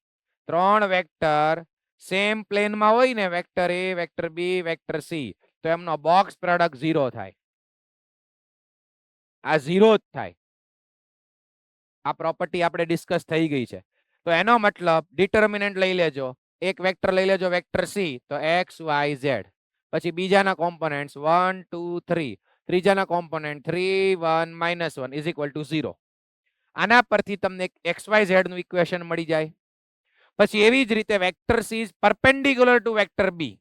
3 વેક્ટર સેમ પ્લેનમાં હોય ને, vector A, vector B, vector C, તો એમનો બોક્સ પ્રોડક્ટ 0 થાય. આ 0 જ થાય. આ પ્રોપર્ટી આપણે ડિસ્કસ થઈ ગઈ છે. તો એનો મતલબ ડિટર્મિનન્ટ લઈ લેજો. એક વેક્ટર લઈ લેજો વેક્ટર સી, તો x y z. પછી બીજાના કોમ્પોનેન્ટ્સ 1 2 3. ત્રીજાના કોમ્પોનેન્ટ 3 1 -1 ઇઝ ઇક્વલ ટુ 0. આના પરથી તમને x y z નું ઇક્વેશન મળી જાય. પછી એવી જ રીતે vector C is perpendicular to vector b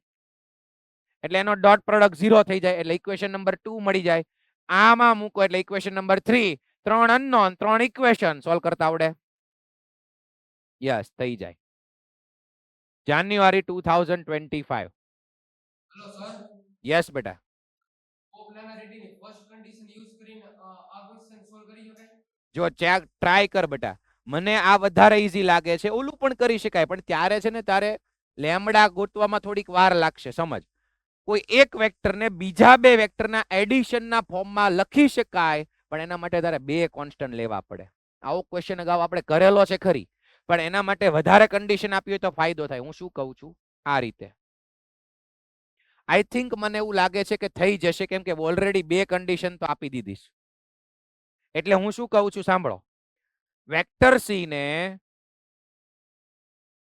એટલે એનો ડોટ પ્રોડક્ટ 0 થઈ જાય એટલે ઇક્વેશન નંબર 2 મળી જાય. આમાં મૂકો એટલે equation number 3. 3 unknown, 3 equation solve કરતા આવડે. યસ, થઈ જાય. જાન્યુઆરી 2025. Hello sir. યસ બેટા. કોપ્લાનરિટીની ફર્સ્ટ કન્ડિશન યુઝ કરીને આ ક્વેશ્ચન સોલ્વ કરી શકાય? જો ચેક ટ્રાય કર બેટા. મને આ વધારે ઈઝી લાગે છે. ઓલું પણ કરી શકાય પણ ત્યારે છે ને તારે લેમ્ડા ગોતવામાં થોડીક વાર લાગશે. સમજ, કોઈ એક વેક્ટરને બીજા બે વેક્ટરના એડિશનના ફોર્મમાં લખી શકાય પણ એના માટે તારે બે કોન્સ્ટન્ટ લેવા પડે. આવો ક્વેશ્ચન અગાઉ આપણે કરેલો છે ખરી, પણ એના માટે વધારે કન્ડિશન આપી હોય તો ફાયદો થાય. હું શું કહું છું, આ રીતે આઈ થિંક મને એવું લાગે છે કે થઈ જશે, કેમ કે ઓલરેડી બે કન્ડિશન તો આપી દીધી છે. એટલે હું શું કહું છું સાંભળો, વેક્ટર સી ને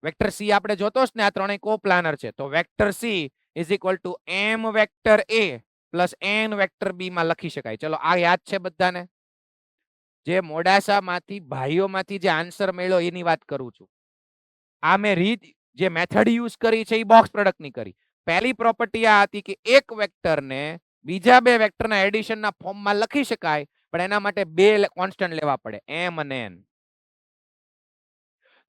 વેક્ટર સી આપણે જોતો છે ને, આ ત્રણેય કોપ્લાનર છે, તો vector C is equal two m vector a plus n vector b માં લખી શકાય. ચલો આ યાદ છે બધાને? જે મોડાસામાંથી ભાઈઓમાંથી જે આન્સર મળ્યો એની વાત કરું છું. આ મેં રીત જે મેથડ યુઝ કરી છે એ બોક્સ પ્રોડક્ટની કરી. પહેલી પ્રોપર્ટી આ હતી કે એક વેક્ટરને બીજા બે વેક્ટરના એડિશનના ફોર્મમાં લખી શકાય પણ એના માટે બે કોન્સ્ટન્ટ લેવા પડે, m અને n.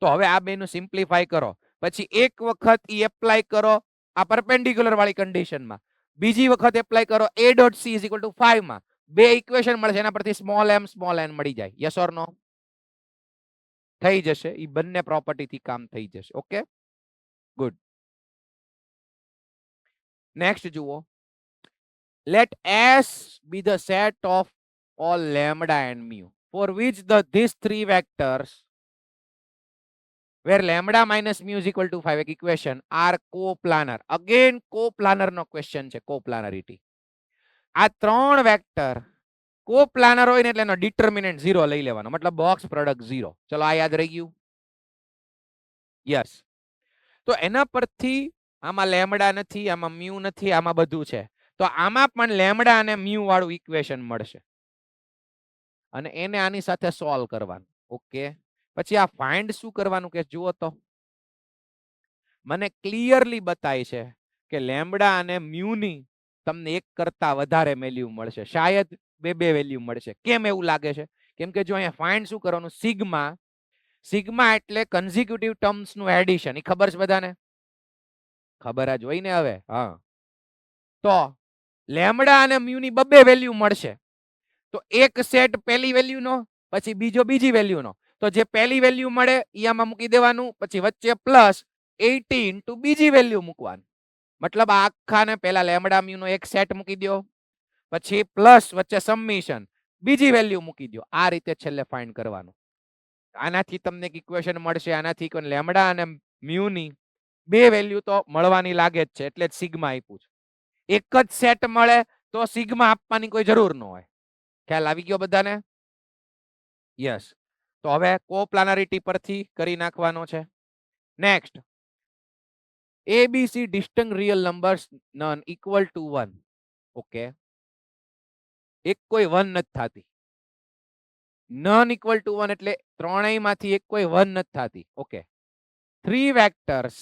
તો હવે આ બેનું સિમ્પ્લિફાય કરો, પછી એક વખત ઈ એપ્લાય કરો આ પરપેન્ડિક્યુલર વાળી કન્ડિશનમાં, બીજી વખત એપ્લાય કરો a dot c is equal two 5 માં. બે ઇક્વેશન મળે છે, એના પરથી સ્મોલ m સ્મોલ n મળી જાય. યસ ઓર નો? થઈ જશે. ઈ બંને પ્રોપર્ટીથી કામ થઈ જશે. Okay, good. નેક્સ્ટ જુઓ, let S be the set of all lambda and mu for which these three vectors where lambda minus mu is equal to 5 એક equation are coplanar. Again coplanar no question છે, coplanarity. આ ત્રણ vector coplanar હોય ને એટલે એનો determinant 0 લઈ લેવાનો, મતલબ બોક્સ પ્રોડક્ટ 0. ચલો આ યાદ રહી ગયું. યસ. તો એના પરથી આમાં લેમ્ડા નથી, આમાં મ્યુ નથી, આમાં બધું છે. તો આમાં પણ લેમ્ડા અને મ્યુ વાળું ઇક્વેશન મળશે અને એને આની સાથે સોલ્વ કરવાનું. ઓકે, પછી આ ફાઇન્ડ શું કરવાનું કે જુઓ તો મને ક્લિયરલી બતાય છે કે લેમ્ડા અને મ્યુ ની તમને એક કરતા વધારે વેલ્યુ મળશે, શાયદ બે વેલ્યુ મળશે. કેમ એવું લાગે છે? કેમ કે જો અહીંયા ફાઇન્ડ શું કરવાનું, સિગ્મા. સિગ્મા એટલે કન્ઝિક્યુટિવ ટર્મ્સ નું એડિશન. એ ખબર છે બધાને? ખબર જ હોય ને હવે. હા, તો લેમ્ડા અને મ્યુ ની બે વેલ્યુ મળશે. તો એક સેટ પહેલી વેલ્યુ નો, પછી બીજો બીજી વેલ્યુ નો. તો જે પહેલી વેલ્યુ મળે એ આમાં મૂકી દેવાનું, પછી વચ્ચે પ્લસ 80 ઇન્ટુ બીજી વેલ્યુ મૂકવાનું. મતલબ આ આખાને પહેલા લેમ્ડા મ્યુ નો એક સેટ મૂકી દો, પછી પ્લસ વચ્ચે સબમિશન બીજી વેલ્યુ મૂકી દો. આ રીતે છેલ્લે ફાઇન્ડ કરવાનું. આનાથી તમને એક ઇક્વેશન મળશે. આનાથી કોઈ લેમ્ડા અને મ્યુ ની બે વેલ્યુ તો મળવાની લાગે જ છે, એટલે જ સિગ્મા આપ્યું છે. એક જ સેટ મળે તો સિગ્મા આપવાની કોઈ જરૂર ન હોય. ખ્યાલ આવી ગયો બધાને? યસ. તો હવે કોપ્લાનરિટી પરથી કરી નાખવાનો છે. Next, ABC distinct real numbers none equal to 1. Okay, એક કોઈ 1 નથી થતી. નન ઇક્વલ ટુ 1 એટલે ત્રણેયમાંથી એક કોઈ 1 નથી થતી. Okay, 3 vectors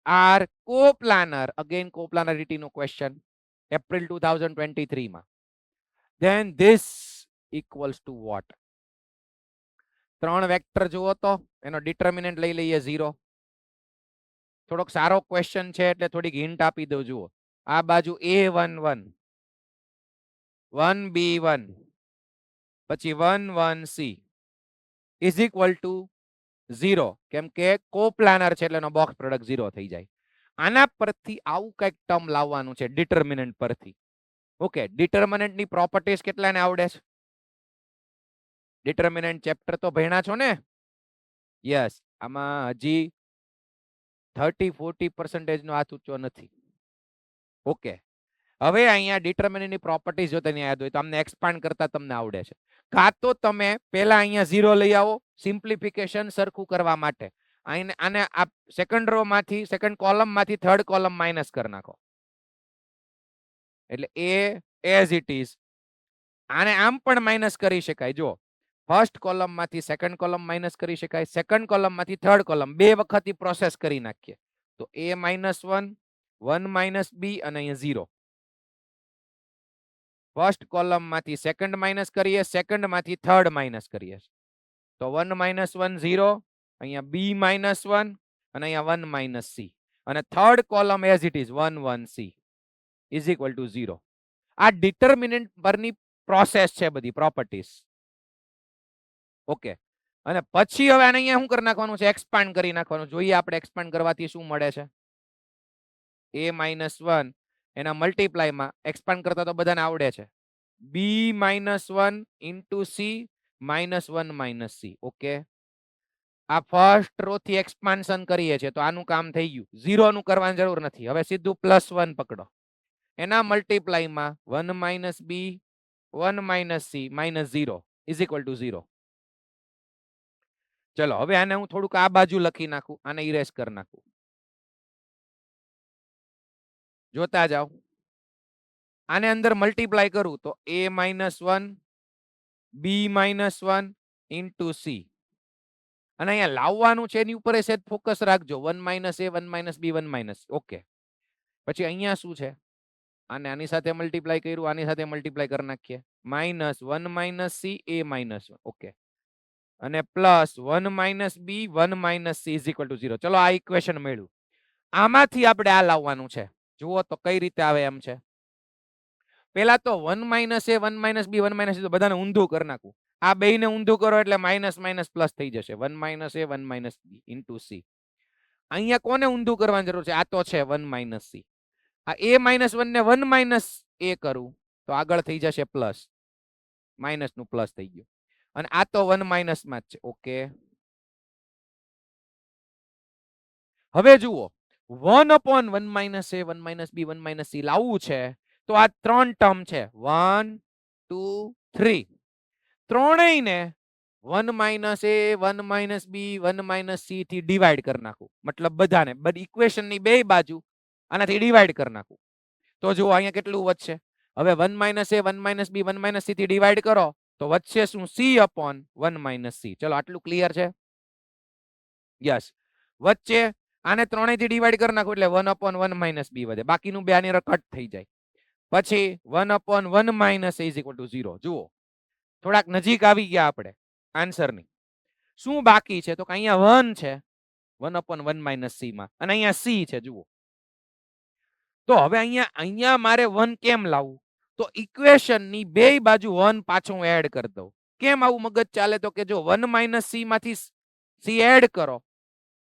are coplanar. Again coplanarity નો ક્વેશ્ચન, એપ્રિલ 2023 માં. then this equals to what? ત્રણ વેક્ટર જુઓ તો એનો ડિટર્મિનન્ટ લઈ લઈએ 0. થોડોક સારો ક્વેશ્ચન છે એટલે થોડીક હિન્ટ આપી દઉં. જુઓ, આ બાજુ A11 1B1 પછી 1C ઇઝ ઇક્વલ ટુ 0. કેમ કે કોપ્લાનર છે એટલે એનો બોક્સ પ્રોડક્ટ 0 થઈ જાય. આના પરથી આવું કઈક ટર્મ લાવવાનું છે ડિટર્મિનન્ટ પરથી. ઓકે, ડિટર્મિનન્ટ ની પ્રોપર્ટીઝ કેટલાને આવડે છે? ડિટર્મિનન્ટ ચેપ્ટર તો ભણ્યા છો ને? યસ. આમાં હજી 30-40% નો હાથ ઊંચો નથી. ઓકે, હવે અહીંયા ડિટર્મિનન્ટની પ્રોપર્ટીઝ જો તને યાદ હોય તો અમને એક્સપાન્ડ કરતા તમને આવડે છે. કાં તો તમે પહેલા અહીંયા 0 લઈ આવો સિમ્પ્લિફિકેશન સરખું કરવા માટે. આને આ સેકન્ડ રો માંથી, સેકન્ડ કોલમ માંથી થર્ડ કોલમ માઇનસ કરી નાખો, એટલે એ એઝ ઇટ ઇઝ. આને આમ પણ માઇનસ કરી શકાય. જો ફર્સ્ટ કોલમ માંથી સેકન્ડ કોલમ માઇનસ કરી શકાય, સેકન્ડ કોલમ માંથી થર્ડ કોલમ, બે વખત પ્રોસેસ કરી નાખીએ તો A-1 1 - B અને અહીંયા 0. ફર્સ્ટ કોલમ માંથી સેકન્ડ માઇનસ કરીએ, સેકન્ડ માંથી થર્ડ માઇનસ કરીએ તો 1 - 1 0, અહીંયા B-1 અને અહીંયા 1 - C, અને third column as it is 1 1 C is equal to 0. આ ડિટર્મિનન્ટ પરની પ્રોસેસ છે, બધી પ્રોપર્ટીઝ. ઓકે, અને પછી હવે આને અહીંયા શું કરી નાખવાનું છે? એક્સપાન્ડ કરી નાખવાનું. જોઈએ આપણે એક્સપાન્ડ કરવાથી શું મળે છે. A-1 એના મલ્ટીપ્લાયમાં એક્સપાન્ડ કરતા તો બધાને આવડે છે. B-1 into C -1 - C. Okay, આ ફર્સ્ટ રો થી એક્સપાન્શન કરીએ છીએ તો આનું કામ થઈ ગયું. 0 નું કરવાની જરૂર નથી. હવે સીધું +1 પકડો, એના મલ્ટીપ્લાયમાં 1 - B 1 - C -0 is equal to 0. ચલો હવે આને હું થોડુંક આ બાજુ લખી નાખું, આને ઇરેઝ કરી નાખું. જોતા જાઓ, આને અંદર મલ્ટીપ્લાય કરું તો A-1 B-1 ઇન્ટુ C, અને અહીંયા લાવવાનું છે એની ઉપર સેજ ફોકસ રાખજો. 1 - A 1 - B 1 - ઓકે, પછી અહીંયા શું છે? આને આની સાથે મલ્ટીપ્લાય કર્યું, આની સાથે મલ્ટીપ્લાય કરી નાખીએ. -1 - C A-1. ઓકે, અને plus 1 - B 1 - C is equal to 0. ચલો આ ઇક્વેશન મળ્યું. આમાંથી આપણે આ લાવવાનું છે. જુઓ તો કઈ રીતે આવે એમ છે. પેલા તો 1 - A 1 - B 1 - C તો બધાને ઊંધું કરી નાખું. આ બેયને ઊંધું કરો એટલે માઇનસ માઇનસ પ્લસ થઈ જશે. 1 - A 1 - B ઇન્ટુ C. અહીંયા કોને ઊંધું કરવાની જરૂર છે? આ તો છે 1 - C. આ A-1 ને 1 - A કરું તો આગળ થઈ જશે પ્લસ, માઇનસ નું પ્લસ થઈ ગયું, અને આ તો 1 માઇનસ માં જ છે. ઓકે, હવે જુઓ 1/1 - a 1 - b 1 - c લાવવું છે તો આ ત્રણ ટર્મ છે 1 2 3 ત્રણેયને 1 - a 1 - b 1 - c થી ડિવાઈડ કરી નાખું મતલબ બધાને બધી ઇક્વેશન ની બે બાજુ આનાથી ડિવાઈડ કરી નાખું તો જુઓ અહીંયા કેટલું વધશે હવે 1 - a 1 - b 1 - c થી ડિવાઈડ કરો તો વધશે શું c/1 - c ચલો આટલું ક્લિયર છે યસ વચ્ચે આને ત્રણેયથી ડિવાઈડ કરી નાખો એટલે 1/1 - b વધે બાકીનું બે આની કટ થઈ જાય પછી 1/1 - a = 0 જુઓ થોડાક નજીક આવી ગયા આપણે આન્સરની શું બાકી છે તો કે અહીંયા 1 છે 1/1 - c માં અને અહીંયા c છે જુઓ તો હવે અહીંયા મારે 1 કેમ લાવવું તો ઇક્વેશન ની બે બાજુ 1 પાછું એડ કરી દઉં કેમ આવું મગજ ચાલે તો કે જો 1 - c માંથી c એડ કરો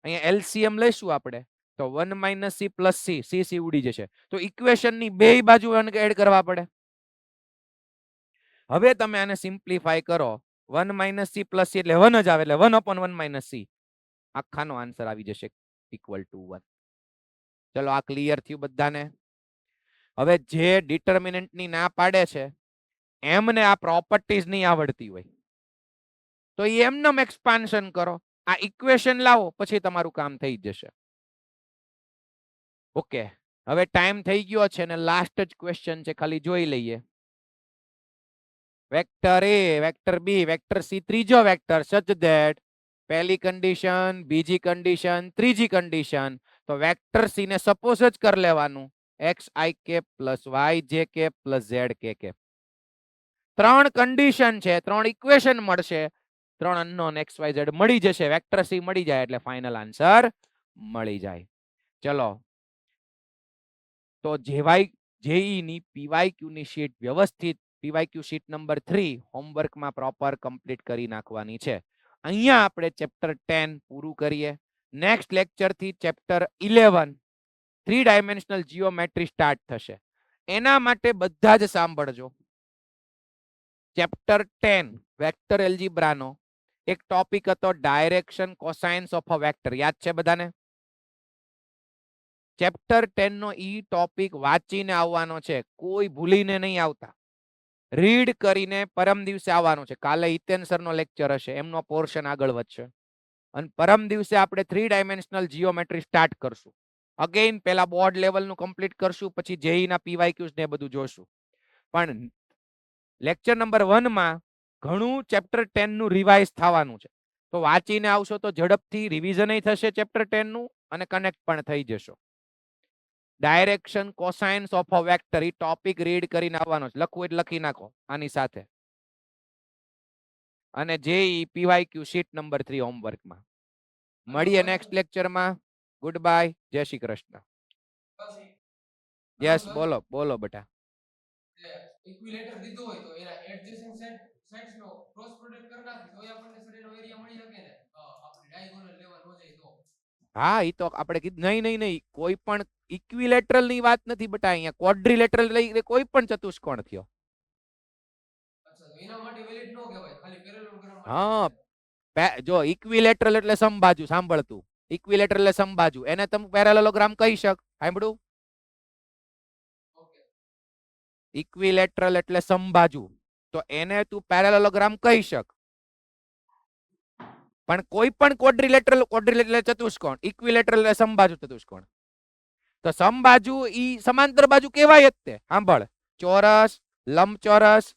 અહીંયા એલસીએમ લઈશું આપણે તો 1 - c + c c ઉડી જશે તો ઇક્વેશન ની બે બાજુ 1 એડ કરવા પડે હવે તમે આને સિમ્પ્લિફાય કરો 1 - c + c એટલે 1 જ આવે એટલે 1/1 - c આખાનો આન્સર આવી જશે = 1 ચલો આ ક્લિયર થયું બધાને હવે જે ડિટર્મિનન્ટ ની ના પાડે છે એમને આ પ્રોપર્ટીઝ નહીં આવડતી હોય તો એમનેમ એક્સપાન્શન કરો આ ઇક્વેશન લાવો પછી તમારું કામ થઈ જશે ઓકે હવે ટાઈમ થઈ ગયો છે ને લાસ્ટ જ ક્વેશ્ચન છે ખાલી જોઈ લઈએ vector a vector b vector c ત્રીજો વેક્ટર સચ ધેટ પહેલી કન્ડિશન બીજી કન્ડિશન ત્રીજી કન્ડિશન તો વેક્ટર c ને સપોઝ જ કરી લેવાનું xi + yj + zk ત્રણ કન્ડિશન છે ત્રણ ઇક્વેશન મળશે ત્રણ અનનોન xyz મળી જશે વેક્ટર c મળી જાય એટલે ફાઇનલ આન્સર મળી જાય ચલો તો જેઈ ની પીવાયક્યુ ની શીટ વ્યવસ્થિત પીવાયક્યુ શીટ નંબર 3 હોમવર્કમાં પ્રોપર કમ્પ્લીટ કરી નાખવાની છે અહીંયા આપણે ચેપ્ટર 10 પૂરું કરીએ નેક્સ્ટ લેક્ચર થી ચેપ્ટર 11 3 ડાયમેન્શનલ જીઓમેટ્રી સ્ટાર્ટ થશે એના માટે બધા જ સાંભળજો ચેપ્ટર 10 વેક્ટર એલ્જીબ્રાનો એક ટોપિક હતો direction cosines of a vector યાદ છે બધાને ચેપ્ટર 10 નો ઈ ટોપિક વાંચીને આવવાનો છે કોઈ ભૂલીને નહીં આવતા રીડ કરીને પરમ દિવસે આવવાનો છે કાલે હિતેન સર નો લેક્ચર હશે એમનો પોર્શન આગળ વધશે અને પરમ દિવસે આપણે 3 ડાયમેન્શનલ જીઓમેટ્રી સ્ટાર્ટ કરશું અગેન પેલા બોર્ડ લેવલનું કમ્પ્લીટ કરશું પછી જેઈ ના પીવાયક્યુઝ ને બધું જોશું પણ લેક્ચર નંબર 1 માં ઘણું ચેપ્ટર 10 નું રિવાઇઝ થવાનું છે તો વાંચીને આવશો તો ઝડપથી રિવિઝન થશે ચેપ્ટર 10 નું અને કનેક્ટ પણ થઈ જશો direction cosines of a vector E topic read કરીને આવવાનો છે લખવું એટલે લખી નાખો આની સાથે અને જેઈ પીવાયક્યુ શીટ નંબર 3 હોમવર્કમાં મળીએ નેક્સ્ટ લેક્ચરમાં ગુડ બાય જય શ્રી કૃષ્ણ યસ બોલો બોલો બેટા ઇક્વિલેટર દીધો હોય તો એના એડજેસન્ટ સાઇડ્સ નો ક્રોસ પ્રોડક્ટ કરી નાખી તો આપણને સર એનો એરિયા મળી શકે ને આપણે ડાયગોનલ લેવલ હો જાય તો હા ઈ તો આપણે કીધું નહીં કોઈ પણ ઇક્વિલેટરલ ની વાત નથી બેટા અહીંયા ક્વોડ્રિલેટરલ લઈ કોઈ પણ ચતુષ્કોણ થયો અચ્છા તો એના માટે વેલિડ નો કહેવાય ખાલી પેરેલલોગ્રામ હા જો ઇક્વિલેટરલ એટલે સમબાજુ સાંભળતું ઇક્વિલેટરલ એટલે સમબાજુ એને તમે પેરેલલોગ્રામ કહી શક સાંભળ્યું ઓકે ઇક્વિલેટરલ એટલે સમબાજુ તો એને તું પેરેલલોગ્રામ કહી શક પણ કોઈ પણ ક્વોડ્રિલેટરલ ચતુષ્કોણ ઇક્વિલેટરલ એટલે સમબાજુ ચતુષ્કોણ તો સમબાજુ ઈ સમાંતર બાજુ કહેવાય જ તે સાંભળ ચોરસ લંબચોરસ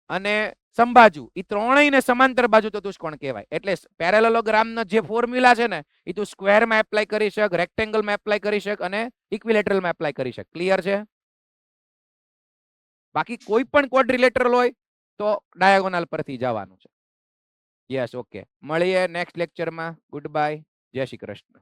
અને સમબાજુ ઈ ત્રણેયને સમાંતર બાજુ ચતુષ્કોણ કહેવાય એટલે પેરેલલોગ્રામનો જે ફોર્મ્યુલા છે ને ઈ તું સ્ક્વેરમાં એપ્લાય કરી શક રેક્ટેંગલમાં એપ્લાય કરી શક અને ઇક્વિલેટરલમાં એપ્લાય કરી શક ક્લિયર છે બાકી કોઈ પણ ક્વોડ્રિલેટરલ હોય તો ડાયાગોનલ પરથી જવાનું છે યસ ઓકે મળીએ નેક્સ્ટ લેક્ચરમાં ગુડ બાય જય શ્રી કૃષ્ણ